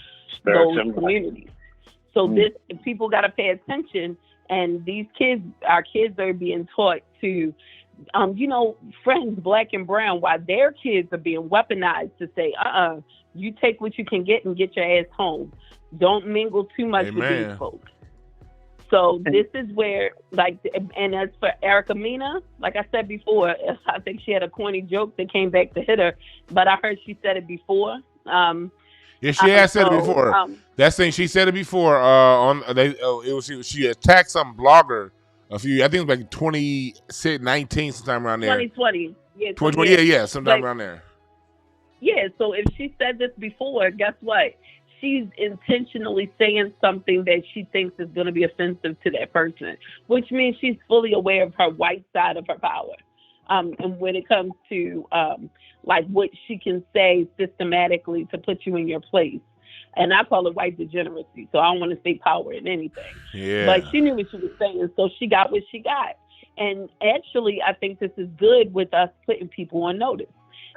those communities. So people got to pay attention, and our kids are being taught to friends, black and brown, while their kids are being weaponized to say, you take what you can get and get your ass home. Don't mingle too much with these folks. So this is where, and as for Erica Mena, like I said before, I think she had a corny joke that came back to hit her, but I heard she said it before. Yeah, she has said it before. She said it before. She attacked some blogger. I think it was like 2019, sometime around there. 2020. Yeah, 2020, sometime around there. Yeah, so if she said this before, guess what? She's intentionally saying something that she thinks is going to be offensive to that person, which means she's fully aware of her white side of her power. And when it comes to what she can say systematically to put you in your place. And I call it white degeneracy. So I don't want to say power in anything. Yeah. But she knew what she was saying, so she got what she got. And actually, I think this is good with us putting people on notice.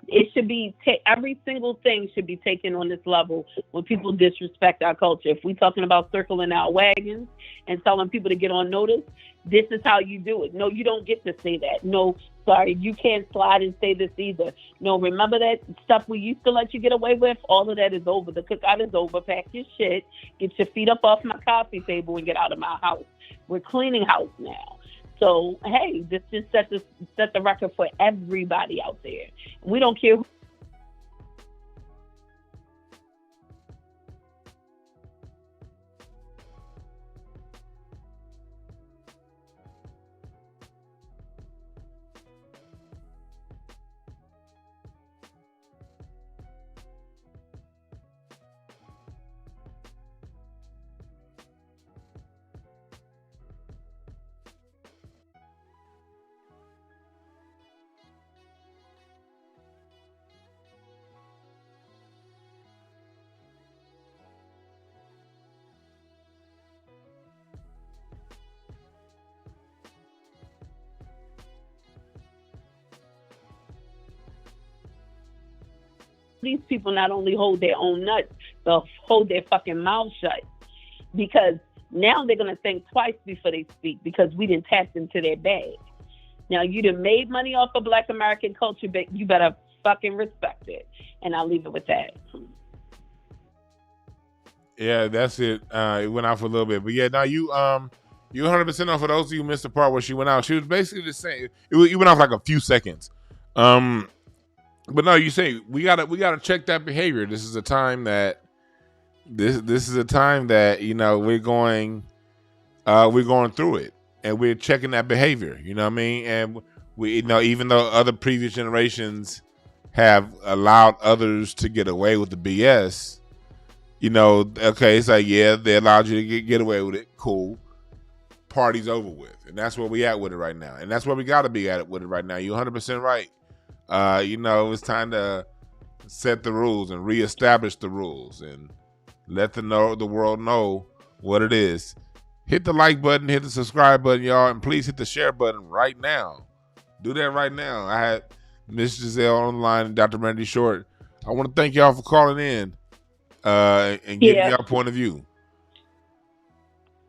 It should be, every single thing should be taken on this level when people disrespect our culture. If we're talking about circling our wagons and telling people to get on notice, this is how you do it. No, you don't get to say that. No, sorry, you can't slide and say this either. No, remember that stuff we used to let you get away with? All of that is over. The cookout is over. Pack your shit, get your feet up off my coffee table and get out of my house. We're cleaning house now. So, hey, this just set the record for everybody out there. We don't care who. These people not only hold their own nuts, but hold their fucking mouth shut. Because now they're going to think twice before they speak, because we didn't tap into their bag. Now, you done made money off of Black American culture, but you better fucking respect it. And I'll leave it with that. Yeah, that's it. It went out for a little bit. But yeah, now you 100% off. For those of you who missed the part where she went out, she was basically the same. You went off like a few seconds. But no, you say we gotta check that behavior. This is a time that this is a time that, you know, we're going through it, and we're checking that behavior. You know what I mean? And we, you know, even though other previous generations have allowed others to get away with the BS, you know, okay, it's like, yeah, they allowed you to get away with it. Cool. Party's over with, and that's where we at with it right now, and that's where we got to be at it with it right now. You're 100% right. You know, it's time to set the rules and reestablish the rules and let the world know what it is. Hit the like button, hit the subscribe button, y'all, and please hit the share button right now. Do that right now. I had Miss Giselle on the line and Dr. Randy Short. I want to thank y'all for calling in and giving y'all point of view.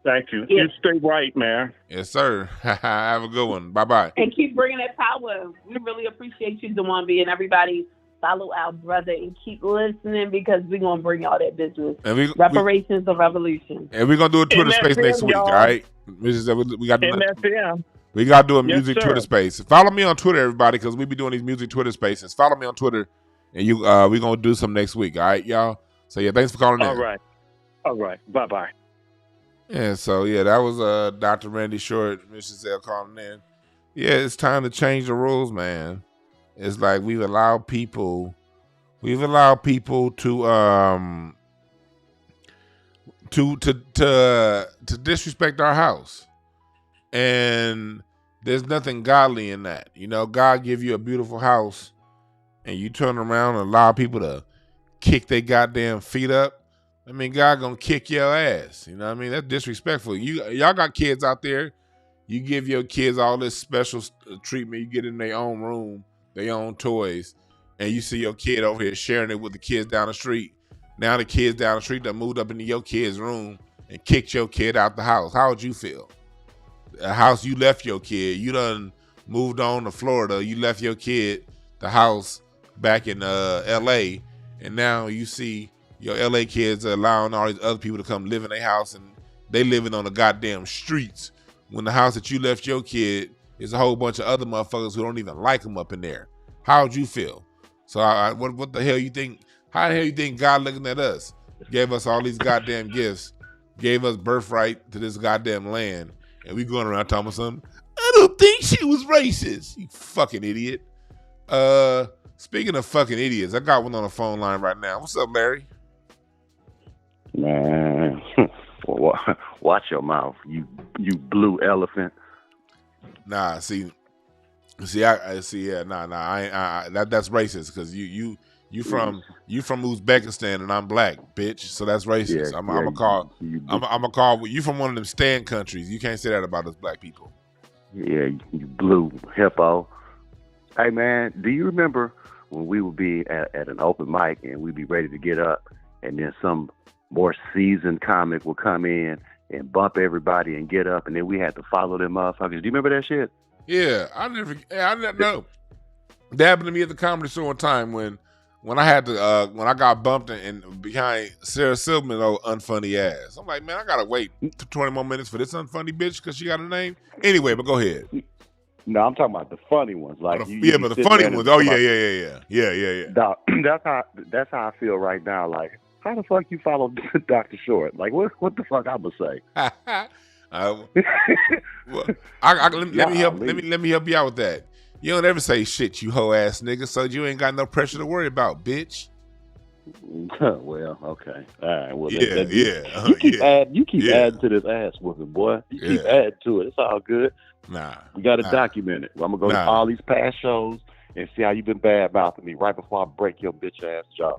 Thank you. Yeah. You stay right, man. Yes, sir. Have a good one. Bye-bye. And keep bringing that power. We really appreciate you, Dwanby, and everybody. Follow our brother and keep listening, because we're going to bring all that business. And reparations of revolution. And we're going to do a Twitter space next week, all right? We got to do a music Twitter space. Follow me on Twitter, everybody, because we be doing these music Twitter spaces. Follow me on Twitter, and we're going to do some next week, all right, y'all? So, yeah, thanks for calling in. All right. Bye-bye. Yeah, so yeah, that was Dr. Randy Short, Miss Giselle calling in. Yeah, it's time to change the rules, man. It's like we've allowed people to disrespect our house, and there's nothing godly in that. You know, God give you a beautiful house, and you turn around and allow people to kick their goddamn feet up. I mean, God gonna kick your ass. You know what I mean? That's disrespectful. Y'all got kids out there. You give your kids all this special treatment. You get in their own room, their own toys, and you see your kid over here sharing it with the kids down the street. Now the kids down the street done moved up into your kid's room and kicked your kid out the house. How would you feel? A house you left your kid. You done moved on to Florida. You left your kid the house back in L.A., and now you see your LA kids are allowing all these other people to come live in their house, and they living on the goddamn streets, when the house that you left your kid is a whole bunch of other motherfuckers who don't even like them up in there. How would you feel? So what the hell you think? How the hell you think God looking at us? Gave us all these goddamn gifts, gave us birthright to this goddamn land, and we going around talking something. I don't think she was racist. You fucking idiot. Speaking of fucking idiots, I got one on the phone line right now. What's up, Larry? Man, watch your mouth, you blue elephant. Nah, see, I see. Yeah, nah. That's racist, because you You from Uzbekistan and I'm black, bitch. So that's racist. Yeah, I'm gonna call you from one of them stand countries. You can't say that about us black people. Yeah, you blue hippo. Hey man, do you remember when we would be at an open mic and we'd be ready to get up, and then some more seasoned comic would come in and bump everybody and get up, and then we had to follow them motherfuckers? Do you remember that shit? Yeah, I never know. That happened to me at the comedy store one time when I had to when I got bumped and behind Sarah Silverman, old unfunny ass. I'm like, man, I gotta wait 20 more minutes for this unfunny bitch because she got a name. Anyway, but go ahead. No, I'm talking about the funny ones. Like but the funny ones. Oh yeah. Dog, that's how I feel right now. Like, how the fuck you follow Dr. Short? Like, what the fuck I'ma say? Let me help you out with that. You don't ever say shit, you hoe ass nigga, so you ain't got no pressure to worry about, bitch. Well, okay, all right. Well, You keep adding to this ass whooping, boy. You keep adding to it. It's all good. Nah, we got to document it. I'm gonna go to all these past shows and see how you been bad mouthing me right before I break your bitch ass jaw.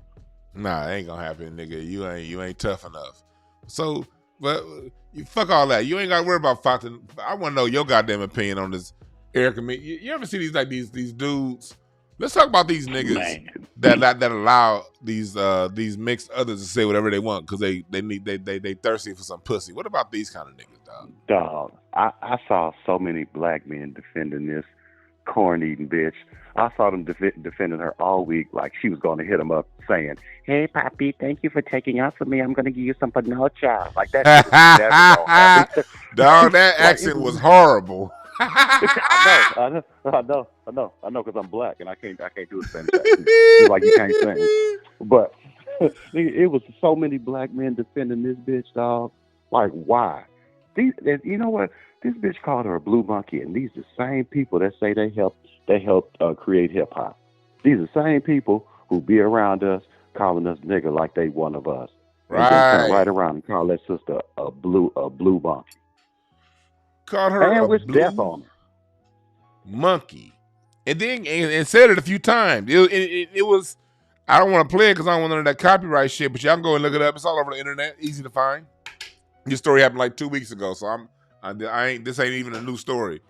Nah, it ain't gonna happen, nigga. You ain't tough enough. So, but you fuck all that. You ain't got to worry about Fountain. I want to know your goddamn opinion on this, Erica. You ever see these dudes? Let's talk about these niggas that allow these mixed others to say whatever they want because they thirsty for some pussy. What about these kind of niggas, dog? Dog, I saw so many black men defending this corn-eating bitch. I saw them defending her all week like she was going to hit them up saying, "Hey, Poppy, thank you for taking out for me. I'm going to give you some panocha." Like that. Dog, that accent was horrible. I know, because I'm black and I can't do a Spanish accent. Just like you can't sing. But it was so many black men defending this bitch, dog. Like, why? You know what? This bitch called her a blue monkey, and these are the same people that say they helped create hip hop. These are the same people who be around us calling us nigga like they one of us. Right. And then turn right around and call that sister a blue monkey. Called her and a wish blue death on her. Monkey, and then and said it a few times. It was. I don't want to play it because I don't want none of that copyright shit. But y'all can go and look it up. It's all over the internet, easy to find. This story happened like 2 weeks ago, so this ain't even a new story.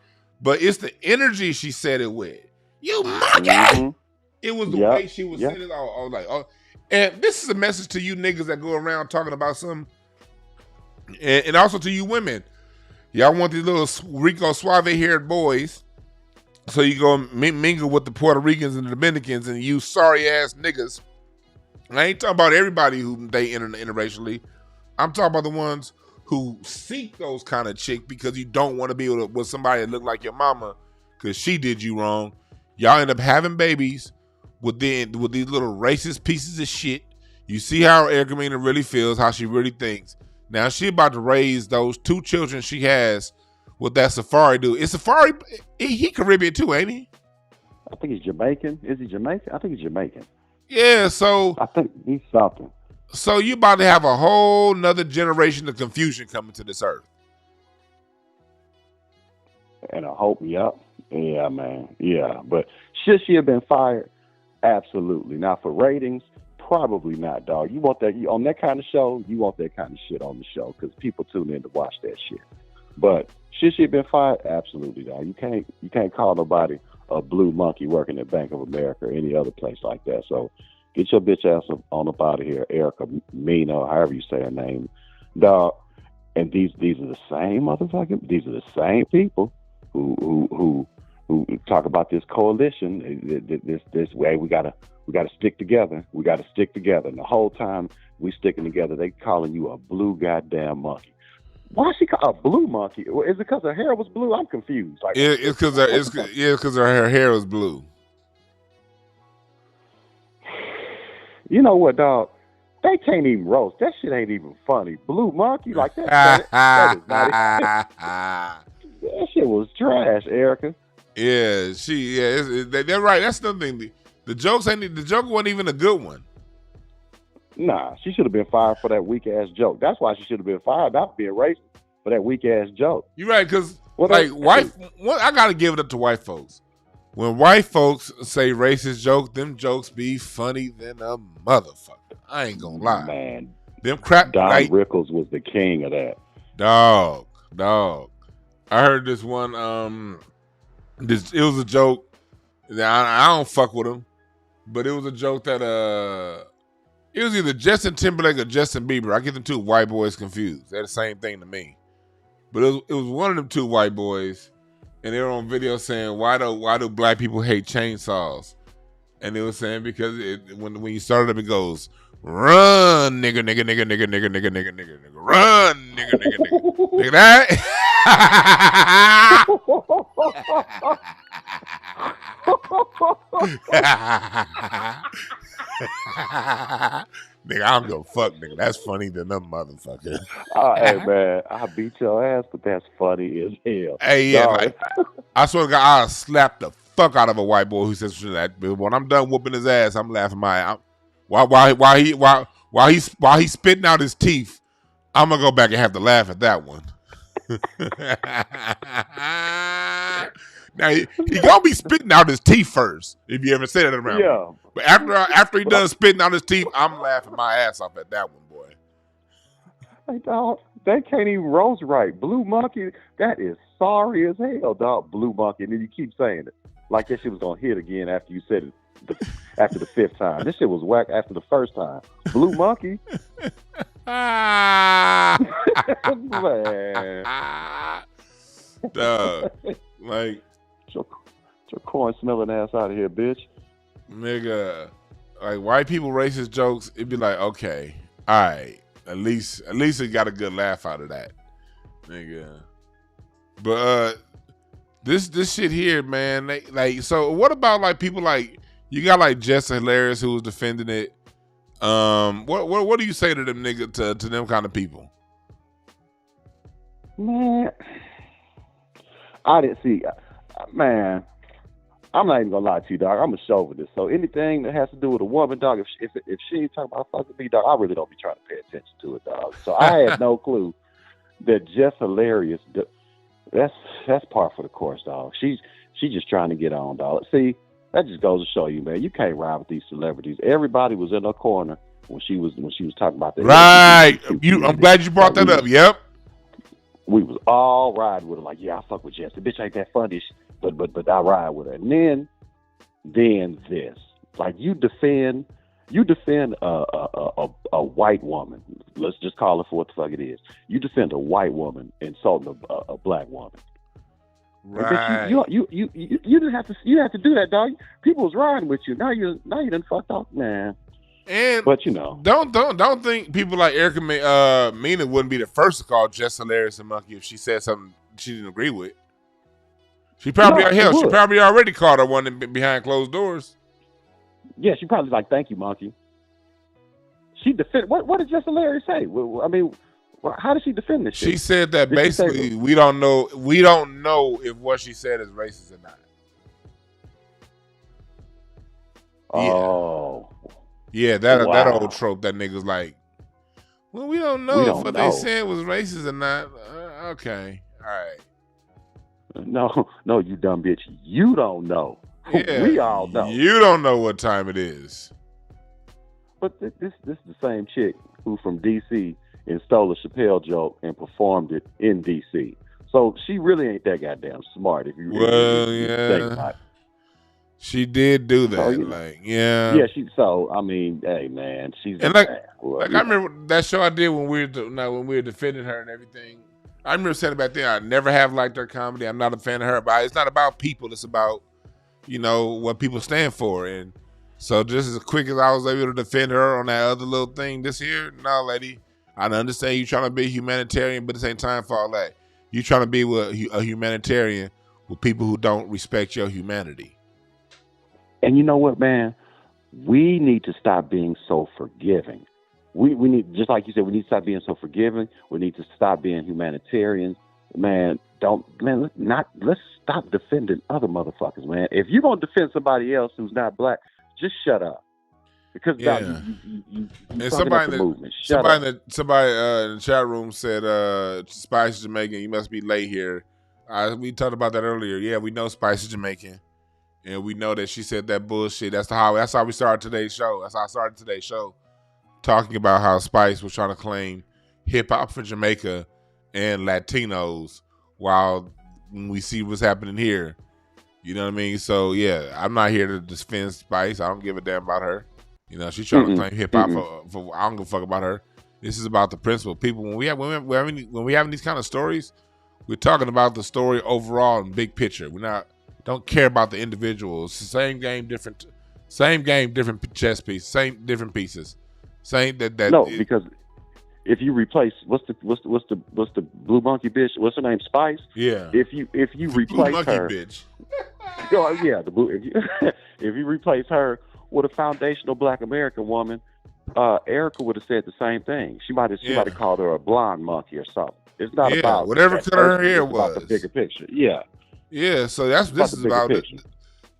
But it's the energy she said it with. You monkey. Mm-hmm. It was the way she was saying it. I was like, oh. And this is a message to you niggas that go around talking about some, and also to you women. Y'all want these little Rico Suave-haired boys, so you go mingle with the Puerto Ricans and the Dominicans and you sorry-ass niggas. And I ain't talking about everybody who they interracially. I'm talking about the ones who seek those kind of chick because you don't want to be with somebody that look like your mama because she did you wrong. Y'all end up having babies with these little racist pieces of shit. You see how Erica Mena really feels, how she really thinks. Now she about to raise those 2 children she has with that Safari dude. Is Safari, he Caribbean too, ain't he? I think he's Jamaican. Is he Jamaican? I think he's Jamaican. Yeah, so. I think he's something. So you about to have a whole nother generation of confusion coming to this earth. And I hope, yeah, man. Yeah, but should she have been fired? Absolutely. Now for ratings, probably not, dog. You want that on that kind of show? You want that kind of shit on the show because people tune in to watch that shit. But should she have been fired? Absolutely, dog. You can't call nobody a blue monkey working at Bank of America or any other place like that. So get your bitch ass on up out of here, Erica Mena, or however you say her name, dog. And these are the same motherfucking. These are the same people who talk about this coalition. This way we gotta stick together. We gotta stick together. And the whole time we sticking together, they calling you a blue goddamn monkey. Why is she called a blue monkey? Is it because her hair was blue? I'm confused. Like, it's because her hair was blue. You know what, dog? They can't even roast. That shit ain't even funny. Blue monkey like that. That is not that shit was trash, Erica. Yeah, they're right. That's the thing. The joke wasn't even a good one. Nah, she should have been fired for that weak ass joke. That's why she should have been fired, not being racist, for that weak ass joke. You're right, because I gotta give it up to white folks. when white folks say racist jokes, them jokes be funny than a motherfucker. I ain't gonna lie. Man, Them crap. Don like, Rickles was the king of that. Dog. I heard this one. It was a joke. I don't fuck with him, but it was a joke that it was either Justin Timberlake or Justin Bieber. I get them two white boys confused. They're the same thing to me. But it was one of them two white boys, and they were on video saying, "Why do black people hate chainsaws?" And they were saying because when you started up, it goes, "Run, nigga, nigga, nigga, nigga, nigga, nigga, nigga, nigga, nigga, run, nigga, nigga, nigga." Nigga that. Nigga, I don't give a fuck, nigga. That's funny than them motherfuckers. Hey man, I beat your ass, but that's funny as hell. Hey, yeah, like, I swear to God, I'll slap the fuck out of a white boy who says shit like that. But when I'm done whooping his ass, I'm laughing my ass. While he's spitting out his teeth, I'm gonna go back and have to laugh at that one. Now he gonna be spitting out his teeth first if you ever say that around me. But after he done spitting out his teeth, I'm laughing my ass off at that one, boy. Hey dog, they can't even roast right. Blue Monkey, that is sorry as hell, dog. Blue Monkey, and then you keep saying it like that shit was gonna hit again after you said it after the fifth time. This shit was whack after the first time. Blue Monkey. Man. Dog, like, get your corn smelling ass out of here, bitch. Nigga, like white people racist jokes, it'd be like, okay, all right, at least it got a good laugh out of that, nigga. But this shit here, man, like, so what about like people like you got like Jessa Hilarious who was defending it. What do you say to them nigga to them kind of people? Man, I didn't see. Man, I'm not even gonna lie to you, dog. I'm a chauvinist. So anything that has to do with a woman, dog, if she ain't talking about fucking me, dog, I really don't be trying to pay attention to it, dog. So I had no clue that Jess Hilarious. That's par for the course, dog. She's just trying to get on, dog. See, that just goes to show you, man. You can't ride with these celebrities. Everybody was in her corner when she was talking about that. Right. I'm glad you brought that up. Yep. We was all riding with her, like, yeah, I fuck with Jess. The bitch ain't that funny, but I ride with her. And then this, like, you defend a white woman. Let's just call her for what the fuck it is. You defend a white woman insulting a black woman. Right. You didn't have to. You had to do that, dog. People was riding with you. Now you done fucked up, man. But you know, don't think people like Erica Mena wouldn't be the first to call Jess Hilarious a monkey if she said something she didn't agree with. She probably already called her one behind closed doors. Yeah, she probably like, thank you, monkey. She defend. What did Jess Hilarious say? I mean, how did she defend this shit? She said that basically we don't know if what she said is racist or not. Oh. Yeah, that old trope that niggas like, well, we don't know if what they said was racist or not. Okay. All right. No, you dumb bitch. You don't know. Yeah, we all know. You don't know what time it is. But this is the same chick who from D.C. and stole a Chappelle joke and performed it in D.C. So she really ain't that goddamn smart. If you really think about it. She did do that. So, yeah. I mean, hey man, she's and I remember that show I did when we were defending her and everything. I remember saying back then I never have liked her comedy. I'm not a fan of her, but it's not about people. It's about what people stand for. And so just as quick as I was able to defend her on that other little thing this year, no, lady, I understand you trying to be a humanitarian, but it ain't time for all that. You trying to be a humanitarian with people who don't respect your humanity. And you know what, man? We need to stop being so forgiving. We need, just like you said, we need to stop being so forgiving. We need to stop being humanitarians. Man, let's stop defending other motherfuckers, man. If you're going to defend somebody else who's not black, just shut up. Because you and somebody in the chat room said, Spice is Jamaican, you must be late here. We talked about that earlier. Yeah, we know Spice is Jamaican. And we know that she said that bullshit. That's how we started today's show. That's how I started today's show. Talking about how Spice was trying to claim hip hop for Jamaica and Latinos while we see what's happening here. You know what I mean? So yeah, I'm not here to defend Spice. I don't give a damn about her. You know, she's trying to claim hip hop for I don't give a fuck about her. This is about the principle. People, when we having these kind of stories, we're talking about the story overall and big picture. Don't care about the individuals. Same game, different chess piece, same different pieces. Same that. No, because if you replace what's the blue monkey bitch? What's her name? Spice. Yeah. If you replace monkey her, bitch. Oh, yeah, the blue. If you replace her with a foundational Black American woman, Erica would have said the same thing. She might have called her a blonde monkey or something. It's not about whatever color her hair was. About the bigger picture. Yeah. Yeah. So this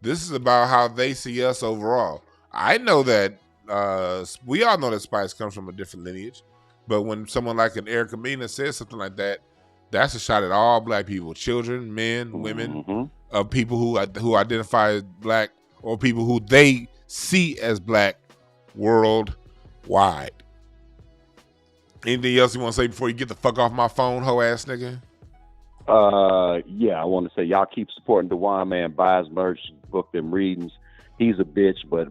is about how they see us overall. I know that we all know that Spice comes from a different lineage, but when someone like an Erica Mena says something like that, that's a shot at all Black people, children, men, women, people who identify as Black or people who they see as Black worldwide. Anything else you want to say before you get the fuck off my phone, hoe ass nigga? Yeah, I want to say y'all keep supporting DeJuan, man. Buy his merch, book them readings. He's a bitch, but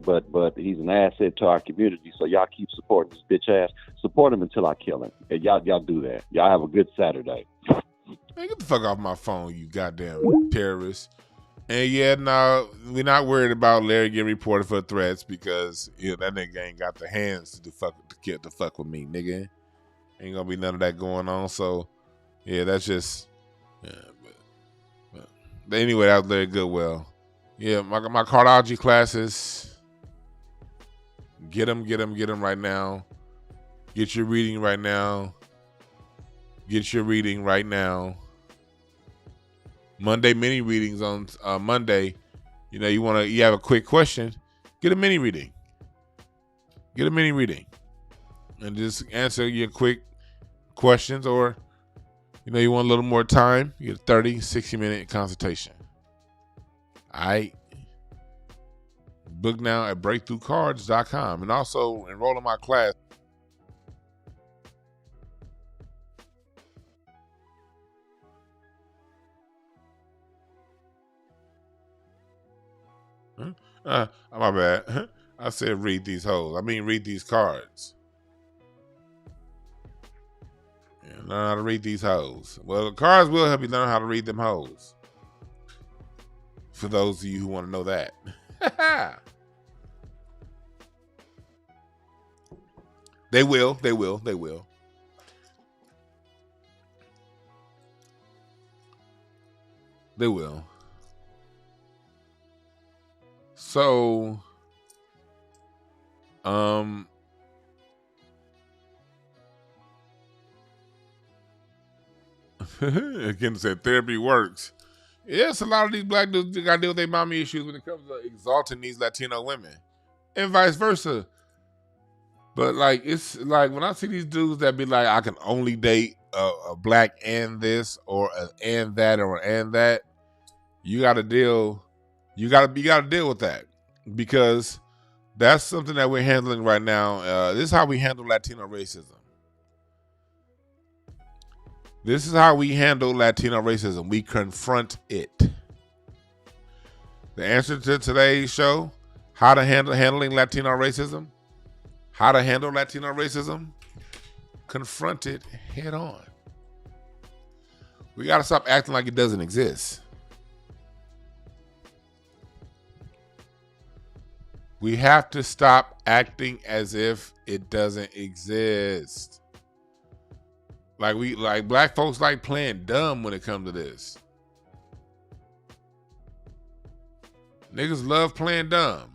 he's an asset to our community. So y'all keep supporting this bitch ass. Support him until I kill him. And y'all do that. Y'all have a good Saturday. Man, get the fuck off my phone, you goddamn terrorist. And yeah, no, we're not worried about Larry getting reported for threats because that nigga ain't got the hands to fuck with me, nigga. Ain't gonna be none of that going on. So yeah, that's just but anyway, that was Larry Goodwell. Yeah, my cardiology classes. Get them right now. Get your reading right now. Monday mini readings on Monday. You have a quick question, get a mini reading. And just answer your quick questions, or you want a little more time, you get a 30, 60-minute consultation. All right. Book now at breakthroughcards.com and also enroll in my class. My bad. I said read these hoes. I mean read these cards. Yeah, learn how to read these hoes. Well, the cards will help you learn how to read them hoes. For those of you who want to know that. They will. So, again, said therapy works. Yes, a lot of these Black dudes got to deal with their mommy issues when it comes to exalting these Latino women, and vice versa. But it's when I see these dudes that be like, I can only date a Black and this or and that or and that. You got to deal with that, because that's something that we're handling right now. This is how we handle Latino racism. We confront it. The answer to today's show, how to handling Latino racism, confront it head on. We got to stop acting like it doesn't exist. We have to stop acting as if it doesn't exist. Like Black folks like playing dumb when it comes to this. Niggas love playing dumb.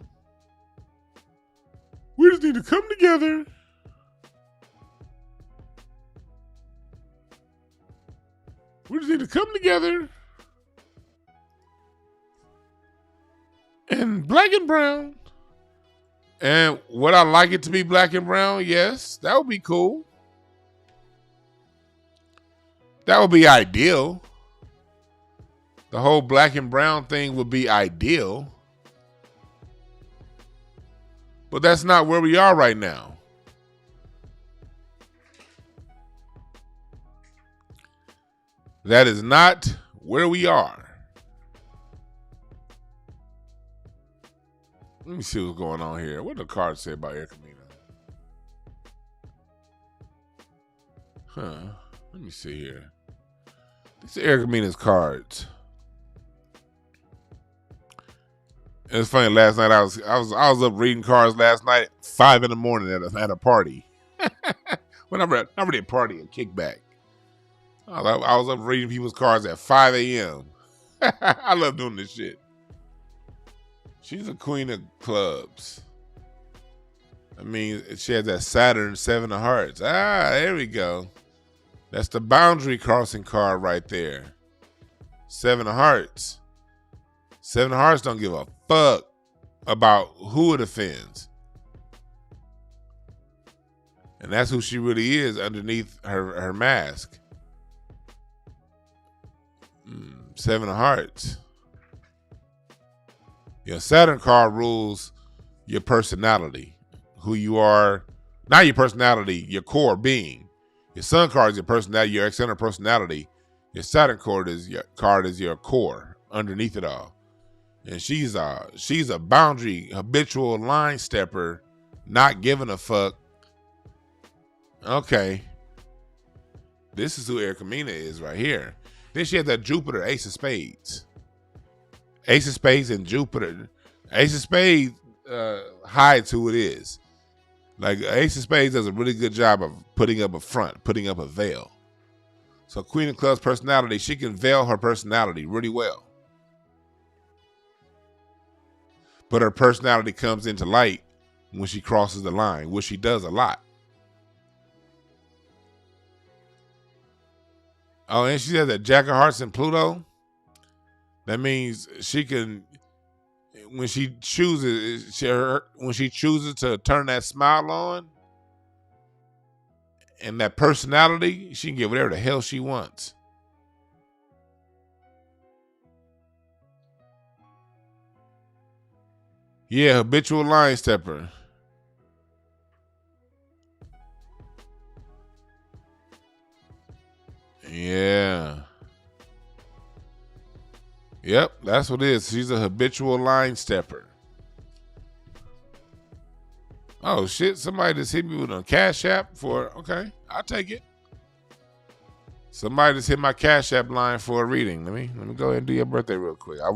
We just need to come together. And Black and brown. And would I like it to be Black and brown? Yes, that would be cool. That would be ideal. The whole Black and brown thing would be ideal. But that's not where we are right now. That is not where we are. Let me see what's going on here. What did the card say about Erica Mena? Huh. Let me see here. These are Erica Mena's cards. It's funny. Last night I was up reading cards last night, 5 a.m. at a party. When I'm ready to party and kickback. I was up reading people's cards at 5 a.m. I love doing this shit. She's a queen of clubs. I mean, she has that Saturn 7 of hearts. There we go. That's the boundary crossing card right there. 7 of hearts. 7 of hearts don't give a fuck about who it offends. And that's who she really is underneath her mask. 7 of hearts. Your Saturn card rules your personality, who you are, not your personality, your core being. Your Sun card is your personality, your external personality. Your Saturn card is your core underneath it all. And she's a boundary, habitual line stepper, not giving a fuck. Okay. This is who Erica Mena is right here. Then she has that Jupiter Ace of Spades. Ace of Spades and Jupiter. Ace of Spades hides who it is. Like Ace of Spades does a really good job of putting up a front, putting up a veil. So Queen of Clubs personality, she can veil her personality really well. But her personality comes into light when she crosses the line, which she does a lot. Oh, and she has that Jack of Hearts and Pluto. That means she can, when she chooses to turn that smile on and that personality, she can get whatever the hell she wants. Yeah, habitual line stepper. Yeah. Yep, that's what it is. She's a habitual line stepper. Oh shit, somebody just hit me with a Cash App okay, I'll take it. Somebody just hit my Cash App line for a reading. Let me go ahead and do your birthday real quick. I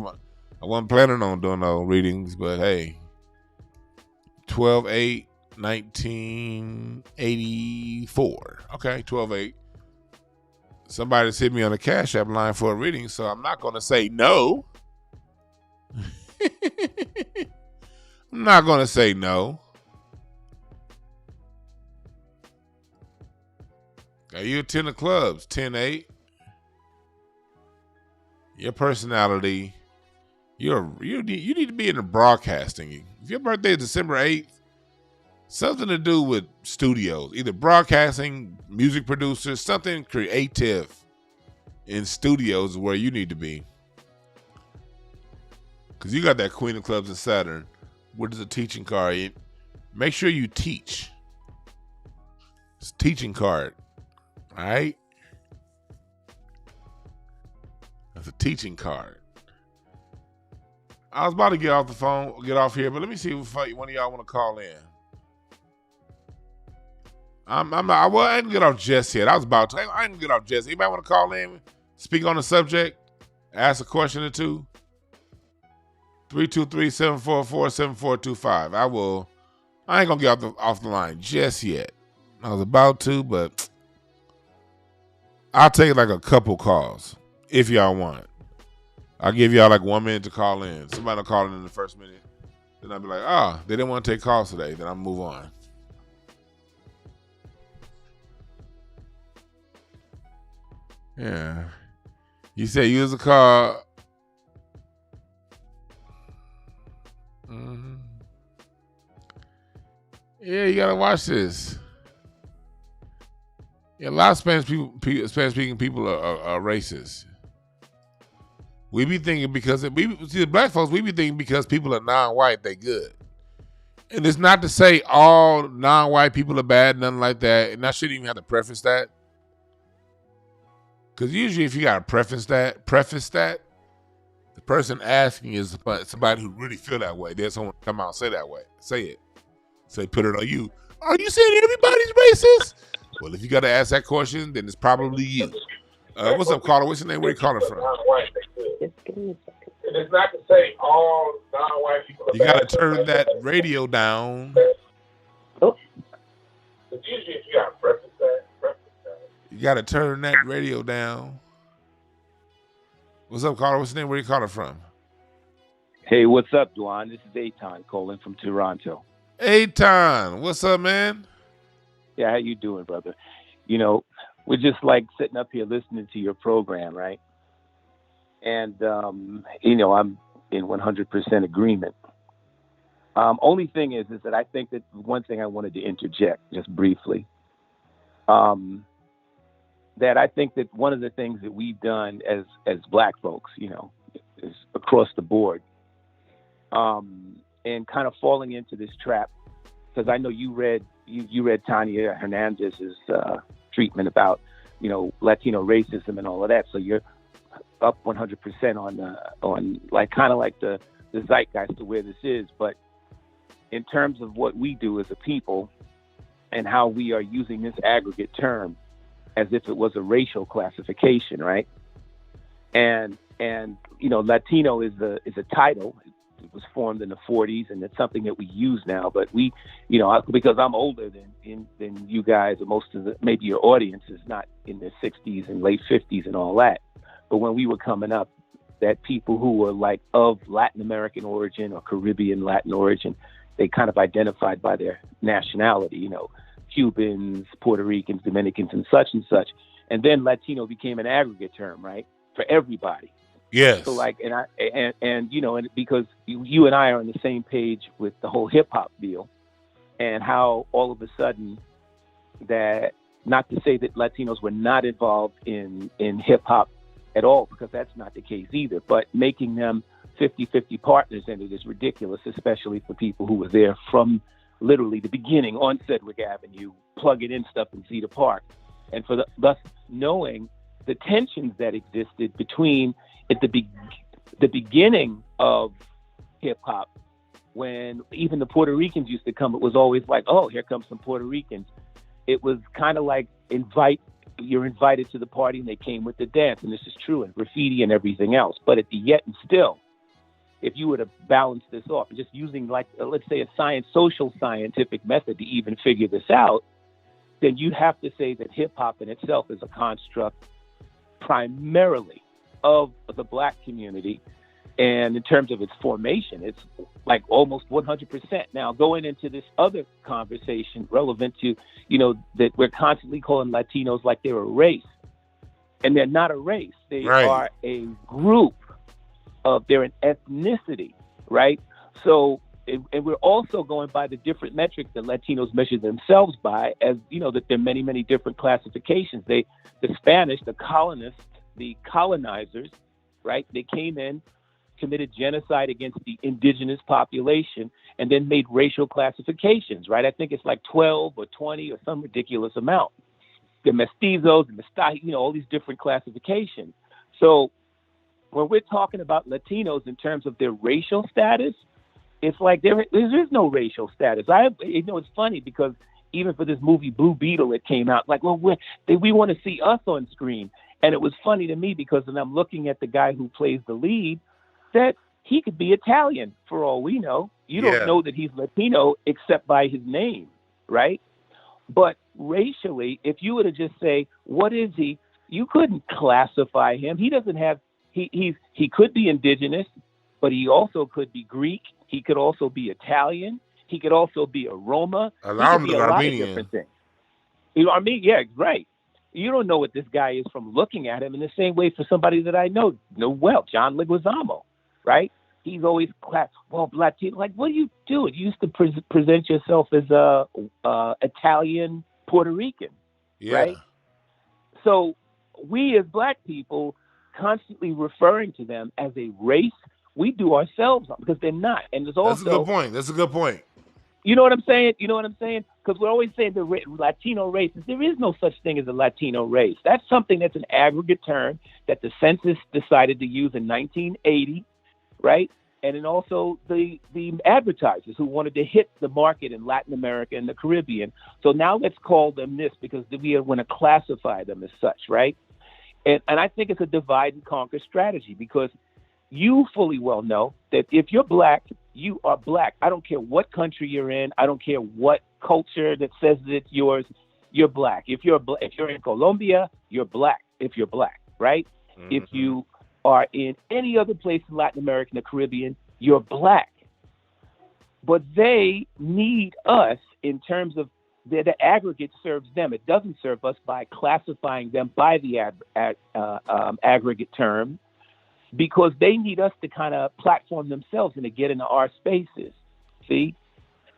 wasn't planning on doing no readings, but hey. 12/8/1984. Okay, 12/8. Somebody just hit me on the Cash App line for a reading, so I'm not going to say no. I'm not going to say no. Are you a 10 of clubs? 10/8. Your personality, you need to be in the broadcasting. If your birthday is December 8th, something to do with studios, either broadcasting, music producers, something creative in studios is where you need to be. Because you got that Queen of Clubs and Saturn, which is a teaching card. Make sure you teach. It's a teaching card. All right? That's a teaching card. I was about to get off here, but let me see if one of y'all want to call in. I didn't get off just yet. I didn't get off just. Anybody want to call in, speak on the subject, ask a question or two? 323-744-7425. I ain't gonna get off the line just yet. I was about to, but I'll take like a couple calls if y'all want. I'll give y'all like 1 minute to call in. Somebody will call in the first minute. Then I'll be like, they didn't want to take calls today. Then I'll move on. Yeah. You said use a call. Mm-hmm. Yeah, you gotta watch this. Yeah, a lot of Spanish-speaking people are racist. We be thinking because the black folks, we be thinking because people are non-white, they good. And it's not to say all non-white people are bad, nothing like that. And I shouldn't even have to preface that. Because usually if you got to preface that, the person asking is somebody who really feel that way. There's someone come out and say that way. Say it. Say, put it on you. Are you saying everybody's racist? Well, if you got to ask that question, then it's probably you. What's up, caller? What's your name? Where you calling from? And it's not to say all non-white people are You got to turn that radio down. Oh. Usually if you got to preface that. You got to turn that radio down. What's up, caller? What's your name? Where you calling from? Hey, what's up, Dwan? This is Aton calling from Toronto. Aton, what's up, man? Yeah, how you doing, brother? You know, we're just like sitting up here listening to your program, right? And, you know, I'm in 100% agreement. Only thing is that I think that one thing I wanted to interject just briefly, that I think that one of the things that we've done as Black folks, you know, is across the board, and kind of falling into this trap, because I know you read Tanya Hernandez's treatment about, you know, Latino racism and all of that. So you're up 100% on like kind of like the zeitgeist of where this is. But in terms of what we do as a people and how we are using this aggregate term as if it was a racial classification, right? And you know, Latino is a title. It was formed in the 40s, and it's something that we use now. But we, you know, because I'm older than you guys, or most of maybe your audience is not in their 60s and late 50s and all that. But when we were coming up, that people who were like of Latin American origin or Caribbean Latin origin, they kind of identified by their nationality, you know, Cubans, Puerto Ricans, Dominicans, and such. And then Latino became an aggregate term, right, for everybody. Yes. So like, and you know, and because you and I are on the same page with the whole hip hop deal, and how all of a sudden that, not to say that Latinos were not involved in hip hop at all, because that's not the case either, but making them 50-50 partners in it is ridiculous, especially for people who were there from literally the beginning on Cedrick Avenue, plugging in stuff in Cedar Park, and for thus knowing the tensions that existed between at the beginning of hip hop, when even the Puerto Ricans used to come, it was always like, oh, here comes some Puerto Ricans. It was kind of like you're invited to the party, and they came with the dance, and this is true, and graffiti and everything else. But at the yet and still, if you were to balance this off, just using like, let's say a social scientific method to even figure this out, then you'd have to say that hip hop in itself is a construct primarily of the Black community. And in terms of its formation, it's like almost 100%. Now, going into this other conversation relevant to, you know, that we're constantly calling Latinos like they're a race. And they're not a race. They are a group they're an ethnicity, right? So, and we're also going by the different metrics that Latinos measure themselves by, as, you know, that there are many, many different classifications. The Spanish, the colonists, the colonizers, right? They came in, committed genocide against the indigenous population, and then made racial classifications, right? I think it's like 12 or 20 or some ridiculous amount. The mestizos, the mestizos, you know, all these different classifications. So when we're talking about Latinos in terms of their racial status, it's like there is no racial status. You know, it's funny because even for this movie Blue Beetle, it came out like, well, we want to see us on screen. And it was funny to me because when I'm looking at the guy who plays the lead, that he could be Italian for all we know. You don't know that he's Latino except by his name, right? But racially, if you were to just say, what is he? You couldn't classify him. He doesn't have, he could be indigenous, but he also could be Greek. He could also be Italian. He could also be a Roma. He could be a lot of different things. You know what I mean? Yeah, right. You don't know what this guy is from looking at him. In the same way for somebody that I know well, John Leguizamo, right? He's always class. Well, Latino, like, what are you doing? You used to present yourself as a Italian Puerto Rican, right? So we as Black people constantly referring to them as a race, we do ourselves on because they're not. And there's also That's a good point. You know what I'm saying? You know what I'm saying? Because we're always saying the Latino race. There is no such thing as a Latino race. That's something that's an aggregate term that the census decided to use in 1980, right? And then also the advertisers who wanted to hit the market in Latin America and the Caribbean. So now let's call them this because we want to classify them as such, right? And I think it's a divide and conquer strategy because you fully well know that if you're black, you are black. I don't care what country you're in. I don't care what culture that says that it's yours. You're black. If you're in Colombia, you're black. If you're black, right? Mm-hmm. If you are in any other place in Latin America and the Caribbean, you're black. But they need us in terms of the aggregate serves them. It doesn't serve us by classifying them by the aggregate term, because they need us to kind of platform themselves and to get into our spaces. See?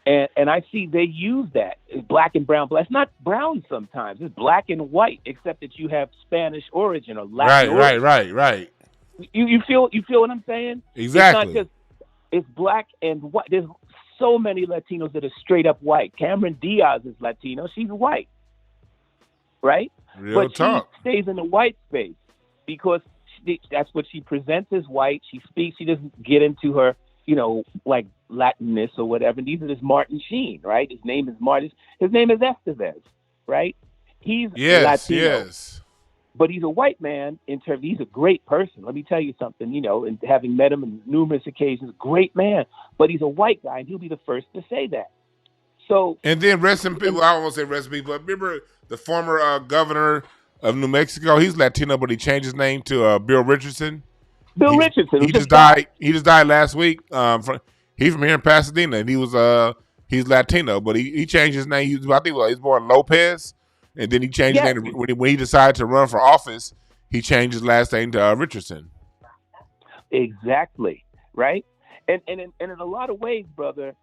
And I see they use that. It's black and brown. It's not brown sometimes. It's black and white, except that you have Spanish origin or Latin origin. Right. You feel what I'm saying? Exactly. It's not just it's black and white. There's so many Latinos that are straight up white. Cameron Diaz is Latino. She's white, right? Real but talk. She stays in the white space because that's what she presents as white. She speaks. She doesn't get into her, like Latinness or whatever. And these are this Martin Sheen, right? His name is Martin. His name is Estevez, right? He's Latino. Yes. But he's a white man he's a great person. Let me tell you something, and having met him on numerous occasions, great man. But he's a white guy, and he'll be the first to say that. So. And then rest in peace. Well, I won't say rest in peace, but remember the former governor of New Mexico? He's Latino, but he changed his name to Bill Richardson. Richardson. He just died. He just died last week. He's from here in Pasadena, and he's Latino, but he changed his name. I think he was born Lopez. And then he changed his name when he decided to run for office. He changed his last name to Richardson. Exactly, right? And in a lot of ways, brother,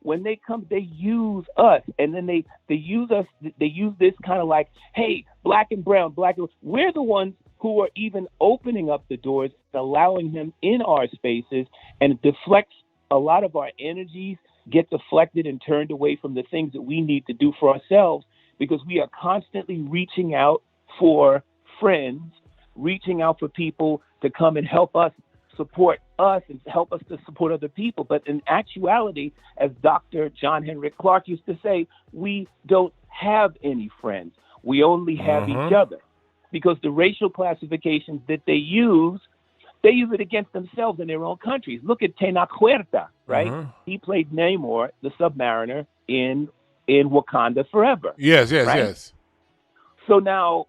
when they come, they use us, and then they use us. They use this kind of like, hey, black and brown, we're the ones who are even opening up the doors, allowing them in our spaces, and it deflects a lot of our energies, get deflected and turned away from the things that we need to do for ourselves. Because we are constantly reaching out for friends, reaching out for people to come and help us, support us, and help us to support other people. But in actuality, as Dr. John Henrik Clarke used to say, we don't have any friends. We only have each other. Because the racial classifications that they use it against themselves in their own countries. Look at Tena Huerta, right? He played Namor, the Submariner, in Wakanda Forever. Yes. So now,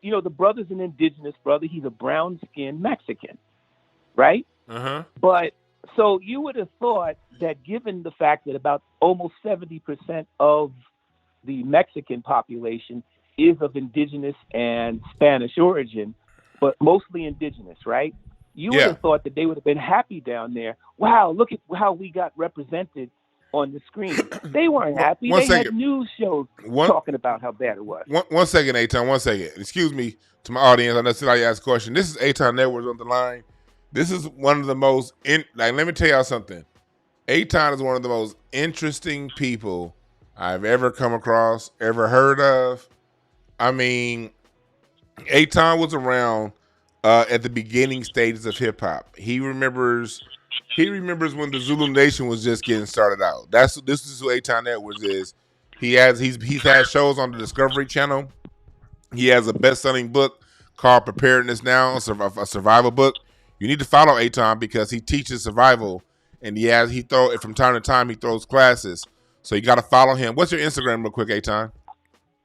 the brother's an indigenous brother. He's a brown-skinned Mexican, right? But so you would have thought that given the fact that about almost 70% of the Mexican population is of indigenous and Spanish origin, but mostly indigenous, right? You would have thought that they would have been happy down there. Wow, look at how we got represented on the screen. They weren't happy. Had news shows talking about how bad it was. One second, Aton. 1 second. Excuse me to my audience. I know somebody asked a question. This is Aton Edwards on the line. This is one of the most let me tell y'all something. Aton is one of the most interesting people I've ever come across, ever heard of. I mean, Aton was around at the beginning stages of hip hop. He remembers when the Zulu Nation was just getting started out. This is who Aton Edwards is. He's had shows on the Discovery Channel. He has a best-selling book called Preparedness Now, a survival book. You need to follow Aton because he teaches survival, and from time to time he throws classes. So you got to follow him. What's your Instagram, real quick, Aton?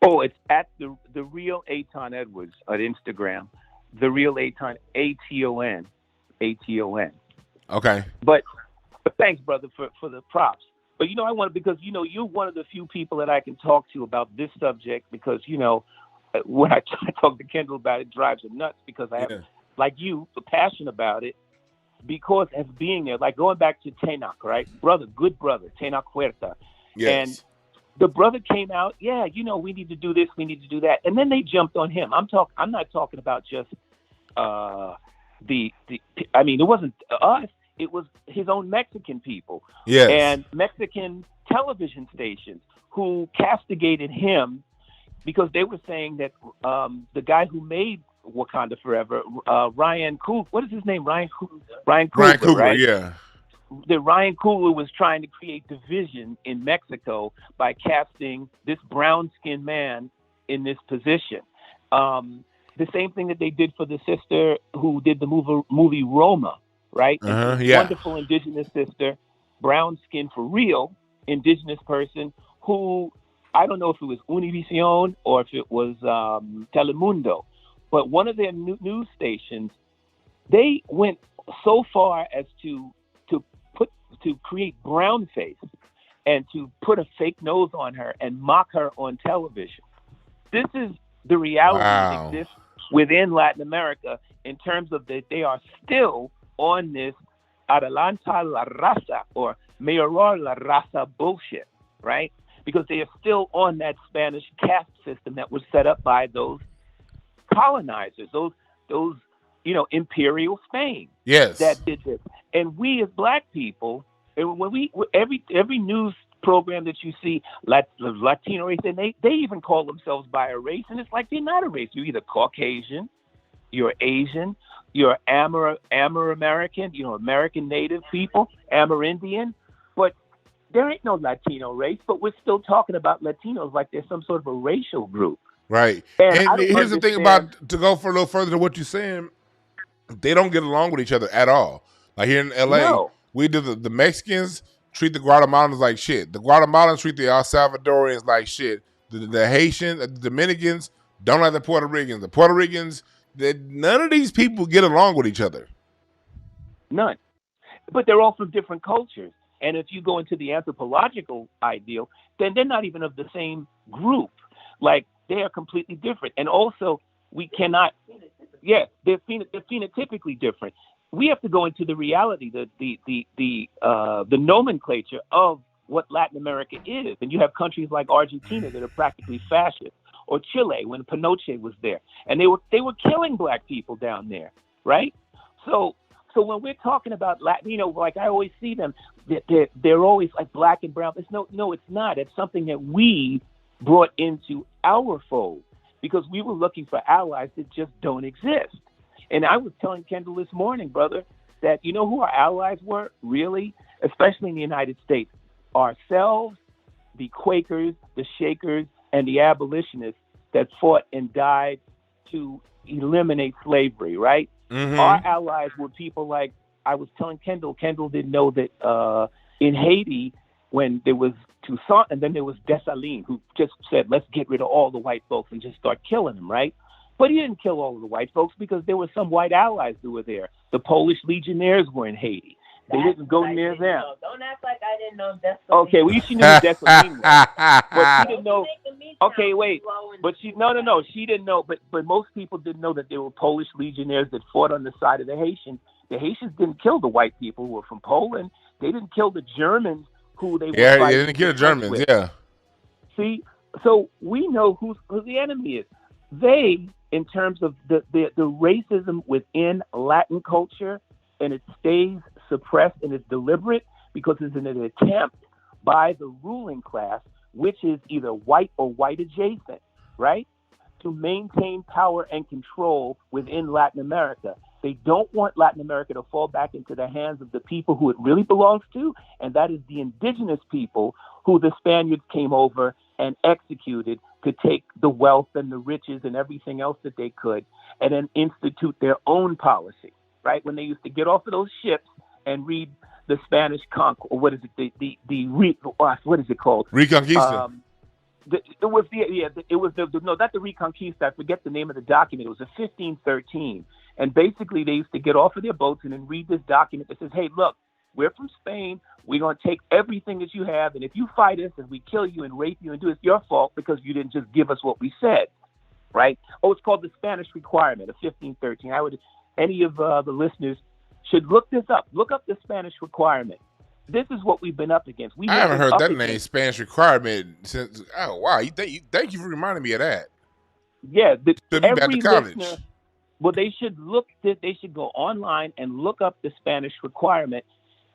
Oh, it's at the real Aton Edwards on Instagram. The real Aton, Aton. Okay. But thanks, brother, for the props. But because you're one of the few people that I can talk to about this subject because when I talk to Kendall about it, it drives him nuts because I have, like you, the passion about it. Because as being there, like going back to Tenoch, right, good brother, Tenoch Huerta, and the brother came out, we need to do this, we need to do that, and then they jumped on him. I'm not talking about just it wasn't us. It was his own Mexican people. Yes. And Mexican television stations who castigated him because they were saying that the guy who made Wakanda Forever, Ryan Coogler, what is his name? Ryan Coogler, right? Yeah. That Ryan Coogler was trying to create division in Mexico by casting this brown-skinned man in this position. The same thing that they did for the sister who did the movie Roma, right? Wonderful indigenous sister, brown skin for real, indigenous person who, I don't know if it was Univision or if it was Telemundo, but one of their news stations, they went so far as to create brown face and to put a fake nose on her and mock her on television. This is the reality that exists within Latin America in terms of that they are still on this Adelanta la Raza or Mayoral la Raza bullshit, right? Because they are still on that Spanish caste system that was set up by those colonizers, those imperial Spain. Yes. That did this. And we as black people, and when every news program that you see, Latino race, and they even call themselves by a race, and it's like they're not a race. You're either Caucasian, you're Asian, you're Amerindian, American Native people, Amerindian, but there ain't no Latino race, but we're still talking about Latinos like they're some sort of a racial group. Right. And here's the thing about, to go for a little further to what you're saying, they don't get along with each other at all. Like here in LA, we do the Mexicans treat the Guatemalans like shit. The Guatemalans treat the El Salvadorians like shit. The Haitians, the Dominicans don't like the Puerto Ricans. The Puerto Ricans, none of these people get along with each other. None. But they're all from different cultures. And if you go into the anthropological ideal, then they're not even of the same group. Like, they are completely different. And also, we cannot, they're phenotypically different. We have to go into the reality, the nomenclature of what Latin America is. And you have countries like Argentina that are practically fascist, or Chile when Pinochet was there, and they were killing black people down there, right? So when we're talking about Latino, like I always see them, they're always like black and brown. It's not. It's something that we brought into our fold because we were looking for allies that just don't exist. And I was telling Kendall this morning, brother, that you know who our allies were, really, especially in the United States? Ourselves, the Quakers, the Shakers, and the abolitionists that fought and died to eliminate slavery, right? Mm-hmm. Our allies were people like, I was telling Kendall didn't know that in Haiti, when there was Toussaint and then there was Dessalines, who just said, let's get rid of all the white folks and just start killing them, right? But he didn't kill all of the white folks because there were some white allies who were there. The Polish legionnaires were in Haiti. They didn't go near them. Don't act like I didn't know Dessalines. Okay, well, she knew who Dessalines was. But she didn't know. Okay, wait. But no. She didn't know. But most people didn't know that there were Polish legionnaires that fought on the side of the Haitians. The Haitians didn't kill the white people who were from Poland. They didn't kill the Germans who they were fighting. Yeah, they didn't kill the Germans, with. Yeah. See, so we know who the enemy is. They, in terms of the racism within Latin culture, and it stays suppressed and it's deliberate because it's an attempt by the ruling class, which is either white or white adjacent, right, to maintain power and control within Latin America. They don't want Latin America to fall back into the hands of the people who it really belongs to, and that is the indigenous people who the Spaniards came over and executed to take the wealth and the riches and everything else that they could, and then institute their own policy, right? When they used to get off of those ships and read the Spanish or what is it? What is it called? Reconquista. Not the Reconquista. I forget the name of the document. It was a 1513, and basically they used to get off of their boats and then read this document that says, "Hey, look, we're from Spain. We're going to take everything that you have, and if you fight us and we kill you and rape you and do it's your fault because you didn't just give us what we said." Right? Oh, it's called the Spanish Requirement of 1513. Any of the listeners should look this up. Look up the Spanish Requirement. This is what we've been up against. I haven't heard that name, Spanish Requirement, since. Oh wow! Thank you for reminding me of that. Yeah, every college. Listener, well, they should go online and look up the Spanish Requirement.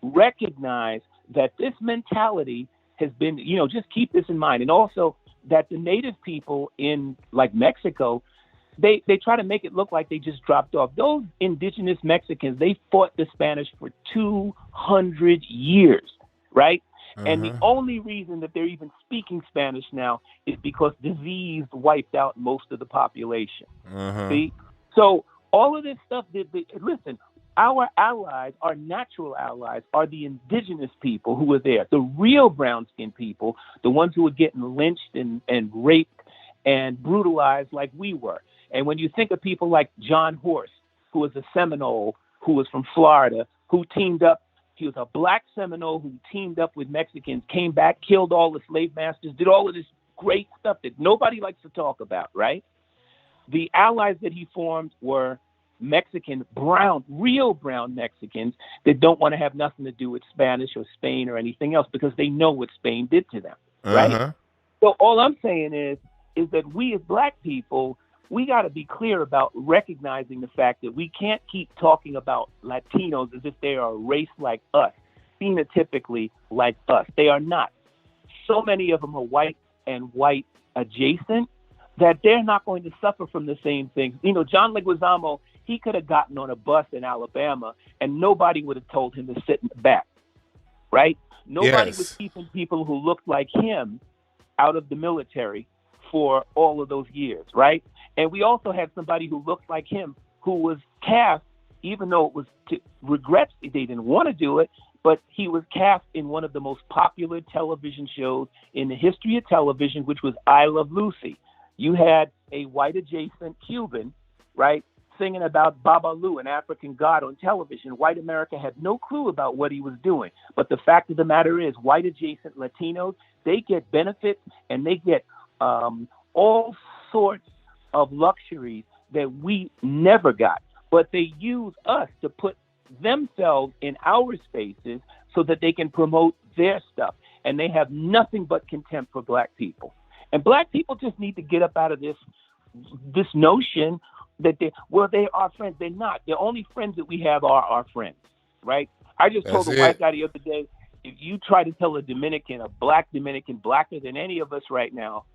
Recognize that this mentality has been, just keep this in mind. And also that the native people in like Mexico, they try to make it look like they just dropped off. Those indigenous Mexicans, they fought the Spanish for 200 years, right? And the only reason that they're even speaking Spanish now is because disease wiped out most of the population. See? So all of this stuff, listen, our allies, our natural allies, are the indigenous people who were there, the real brown-skinned people, the ones who were getting lynched and raped and brutalized like we were. And when you think of people like John Horse, who was a Seminole, who was from Florida, who teamed up, he was a black Seminole who teamed up with Mexicans, came back, killed all the slave masters, did all of this great stuff that nobody likes to talk about, right? The allies that he formed were Mexican, real brown Mexicans that don't want to have nothing to do with Spanish or Spain or anything else because they know what Spain did to them, right? So all I'm saying is that we as black people, we got to be clear about recognizing the fact that we can't keep talking about Latinos as if they are a race like us, phenotypically like us. They are not. So many of them are white and white adjacent that they're not going to suffer from the same things. John Leguizamo, he could have gotten on a bus in Alabama and nobody would have told him to sit in the back, right? Nobody was keeping people who looked like him out of the military for all of those years, right? And we also had somebody who looked like him who was cast, even though it was regrets they didn't want to do it, but he was cast in one of the most popular television shows in the history of television, which was I Love Lucy. You had a white adjacent Cuban, right, singing about Babalu, an African god, on television. White America had no clue about what he was doing. But the fact of the matter is, white adjacent Latinos, they get benefits and they get all sorts of luxuries that we never got. But they use us to put themselves in our spaces so that they can promote their stuff. And they have nothing but contempt for black people. And black people just need to get up out of this notion that they are friends. They're not. The only friends that we have are our friends, right? I just told a white guy the other day, if you try to tell a black Dominican, blacker than any of us right now,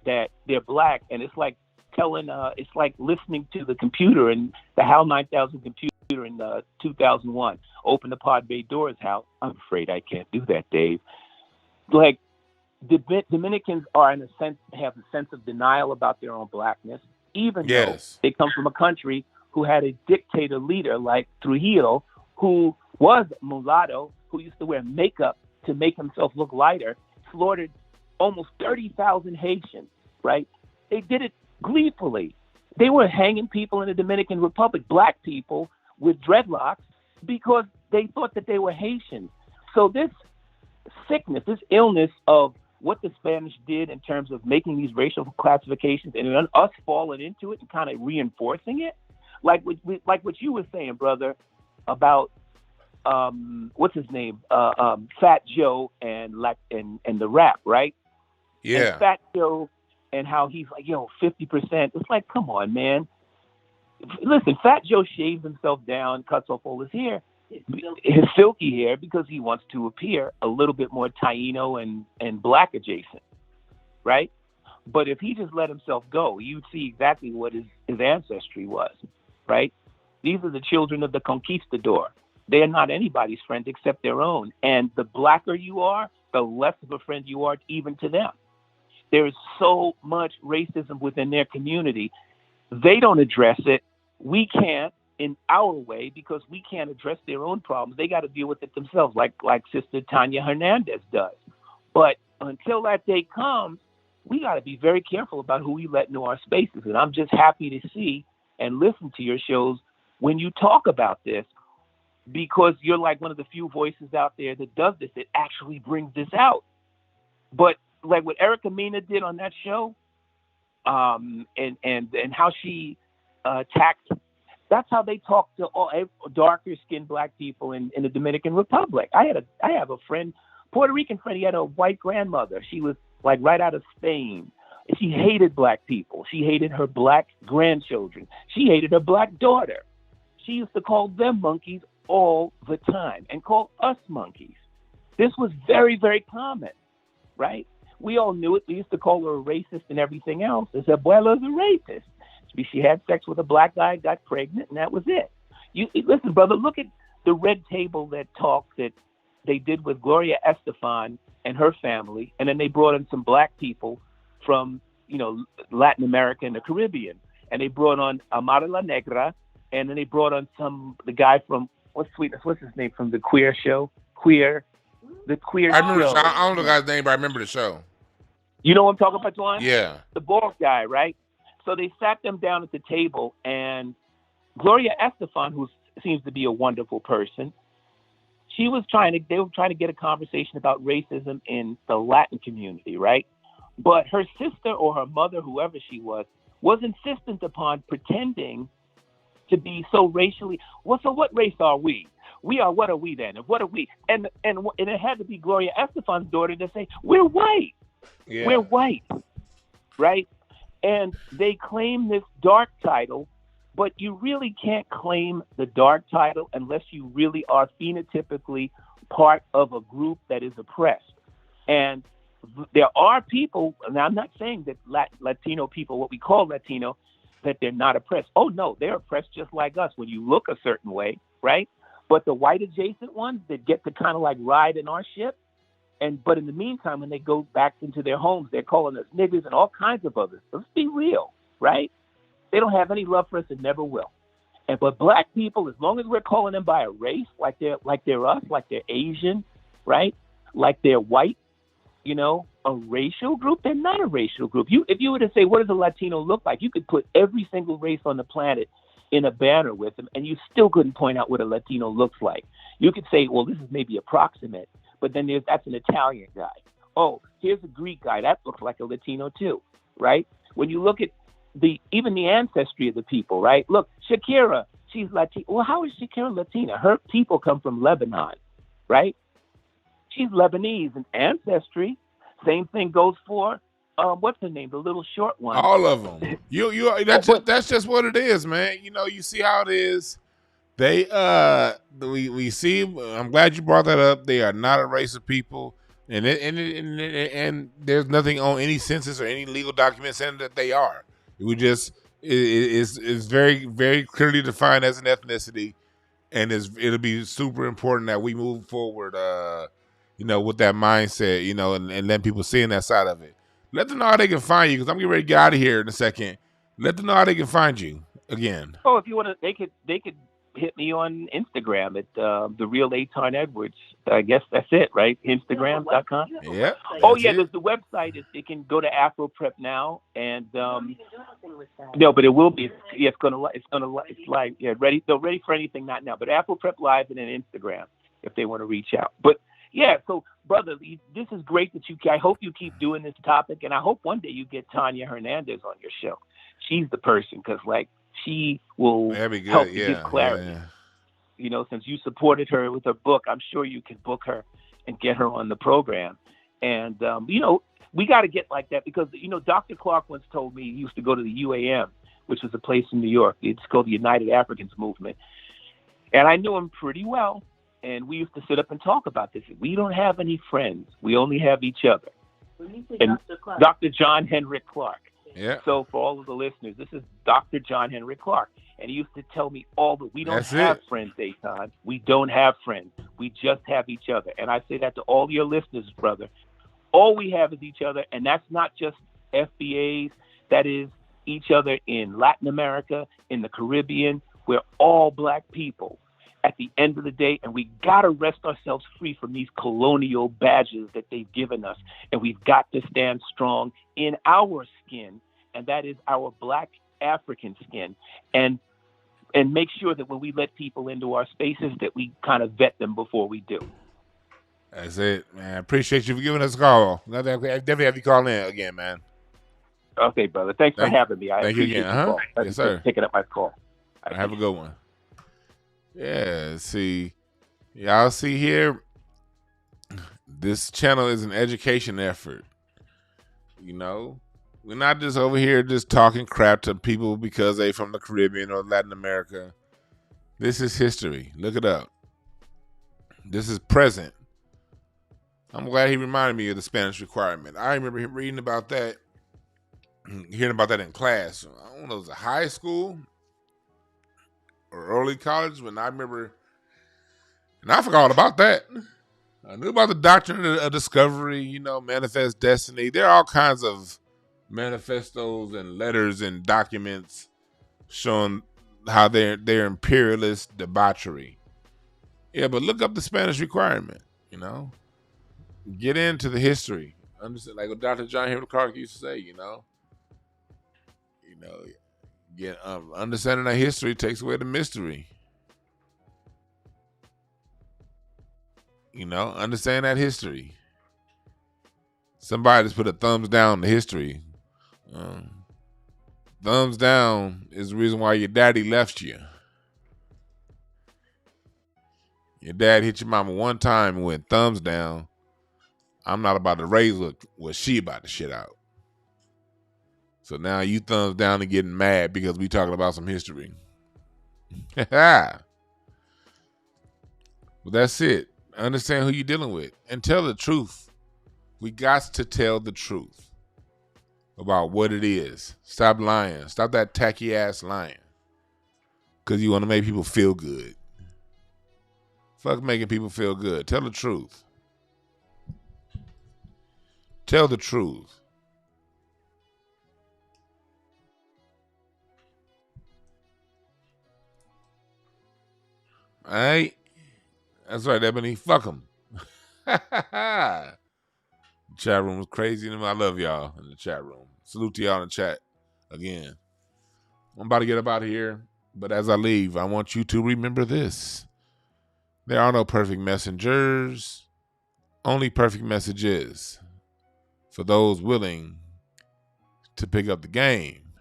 that they're black, and it's like it's like listening to the computer and the HAL 9000 computer in 2001, open the pod bay doors, Hal. I'm afraid I can't do that, Dave. Like, Dominicans are, in a sense, have a sense of denial about their own blackness, even though they come from a country who had a dictator leader like Trujillo, who was mulatto, who used to wear makeup to make himself look lighter, slaughtered almost 30,000 Haitians, right? They did it gleefully. They were hanging people in the Dominican Republic, black people with dreadlocks, because they thought that they were Haitians. So this sickness, this illness of what the Spanish did in terms of making these racial classifications and us falling into it and kind of reinforcing it, like what you were saying, brother, about what's his name, Fat Joe and the rap, right? Yeah. And Fat Joe and how he's like, 50%. It's like, come on, man. Listen, Fat Joe shaves himself down, cuts off all his hair, his silky hair, because he wants to appear a little bit more Taino and black adjacent, right? But if he just let himself go, you'd see exactly what his ancestry was, right? These are the children of the conquistador. They are not anybody's friend except their own. And the blacker you are, the less of a friend you are even to them. There is so much racism within their community. They don't address it. We can't in our way because we can't address their own problems. They got to deal with it themselves, like Sister Tanya Hernandez does. But until that day comes, we got to be very careful about who we let into our spaces. And I'm just happy to see and listen to your shows when you talk about this, because you're like one of the few voices out there that does this, that actually brings this out. But like what Erica Mena did on that show, and how she attacked, that's how they talk to all darker skinned black people in the Dominican Republic. I have a friend, Puerto Rican friend. He had a white grandmother. She was like right out of Spain. She hated black people. She hated her black grandchildren. She hated her black daughter. She used to call them monkeys all the time and call us monkeys. This was very, very common. right? We all knew it. We used to call her a racist and everything else. This abuela's a rapist. She had sex with a black guy, got pregnant, and that was it. You listen, brother, look at the red table that they did with Gloria Estefan and her family, and then they brought in some black people from, Latin America and the Caribbean, and they brought on Amara La Negra, and then they brought on the guy from what's his name from the Queer show, the Queer I remember. show. I don't know the guy's name, but I remember the show. You know what I'm talking about, Dwan? Yeah. The bald guy, right? So they sat them down at the table, and Gloria Estefan, who seems to be a wonderful person, they were trying to get a conversation about racism in the Latin community, right? But her sister or her mother, whoever she was insistent upon pretending to be so racially. Well, so what race are we? What are we then? And what are we? And it had to be Gloria Estefan's daughter to say, we're white. Yeah. We're white, right? And they claim this dark title, but you really can't claim the dark title unless you really are phenotypically part of a group that is oppressed. And there are people, and I'm not saying that Latino people, what we call Latino, that they're not oppressed. Oh, no, they're oppressed just like us when you look a certain way, right? But the white adjacent ones that get to kind of like ride in our ship, but in the meantime, when they go back into their homes, they're calling us niggas and all kinds of others. Let's be real, right? They don't have any love for us and never will. But black people, as long as we're calling them by a race, like they're us, like they're Asian, right? Like they're white, a racial group, they're not a racial group. If you were to say, what does a Latino look like? You could put every single race on the planet in a banner with them, and you still couldn't point out what a Latino looks like. You could say, well, this is maybe approximate, but then that's an Italian guy. Oh, here's a Greek guy. That looks like a Latino too, right? When you look at even the ancestry of the people, right? Look, Shakira, she's Latina. Well, how is Shakira Latina? Her people come from Lebanon, right? She's Lebanese in ancestry. Same thing goes for what's her name? The little short one. All of them. That's just what it is, man. You see how it is. They we see. I'm glad you brought that up. They are not a race of people, and there's nothing on any census or any legal document saying that they are. It's very, very clearly defined as an ethnicity, and it'll be super important that we move forward, with that mindset, and let people see in that side of it. Let them know how they can find you, because I'm getting ready to get out of here in a second. Let them know how they can find you again. Oh, if you want to, they could hit me on Instagram at the real Aton Edwards. I guess that's it, right? Instagram.com. Yeah. Oh yeah, there's the website. It can go to AfroPrep now, and no, but it will be. Yeah, it's live. Yeah, ready. So ready for anything? Not now, but AfroPrep Live and then Instagram if they want to reach out. But yeah, so brother, this is great that I hope you keep doing this topic, and I hope one day you get Tanya Hernandez on your show. She's the person, because she will help you get clarity. Yeah. Since you supported her with her book, I'm sure you can book her and get her on the program. And, we got to get like that, because, Dr. Clark once told me he used to go to the UAM, which was a place in New York. It's called the United Africans Movement. And I knew him pretty well. And we used to sit up and talk about this. We don't have any friends. We only have each other. And Dr. John Henrik Clark. Yeah. So for all of the listeners, this is Dr. John Henrik Clark. And he used to tell me we don't have friends, Aton. We don't have friends. We just have each other. And I say that to all your listeners, brother. All we have is each other. And that's not just FBAs. That is each other in Latin America, in the Caribbean. We're all black people at the end of the day, and we got to wrest ourselves free from these colonial badges that they've given us, and we've got to stand strong in our skin, and that is our black African skin, and make sure that when we let people into our spaces that we kind of vet them before we do. That's it, man. I appreciate you for giving us a call. I definitely have you call in again, man. Okay, brother. Thanks for having me. Thank you again. Yes, sir. Picking up my call. Have a good one. Yeah, see, y'all see here, this channel is an education effort. We're not just over here just talking crap to people because they from the Caribbean or Latin America. This is history. Look it up. This is present. I'm glad he reminded me of the Spanish requirement. I remember him reading about that, hearing about that in class. I don't know, it was a high school or early college when I remember, and I forgot all about that. I knew about the doctrine of discovery, manifest destiny. There are all kinds of manifestos and letters and documents showing how they're imperialist debauchery. Yeah, but look up the Spanish requirement, Get into the history. Understand, like what Dr. John Henry Clark used to say, get understanding that history takes away the mystery. Understand that history. Somebody just put a thumbs down to history. Thumbs down is the reason why your daddy left you. Your dad hit your mama one time and went thumbs down. I'm not about to raise what she about to shit out. So now you thumbs down and getting mad because we talking about some history. But that's it. Understand who you're dealing with and tell the truth. We got to tell the truth about what it is. Stop lying. Stop that tacky ass lying. Because you want to make people feel good. Fuck making people feel good. Tell the truth. Tell the truth. All right? That's right, Ebony. Fuck them. Chat room was crazy. I love y'all in the chat room. Salute to y'all in the chat again. I'm about to get up out of here. But as I leave, I want you to remember this. There are no perfect messengers. Only perfect messages for those willing to pick up the game.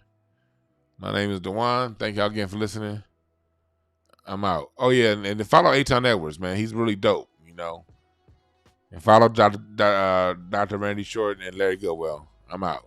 My name is Dewan. Thank y'all again for listening. I'm out. Oh, yeah, and follow Aton Edwards, man. He's really dope, And follow Dr. Randy Short and Larry Goodwell. I'm out.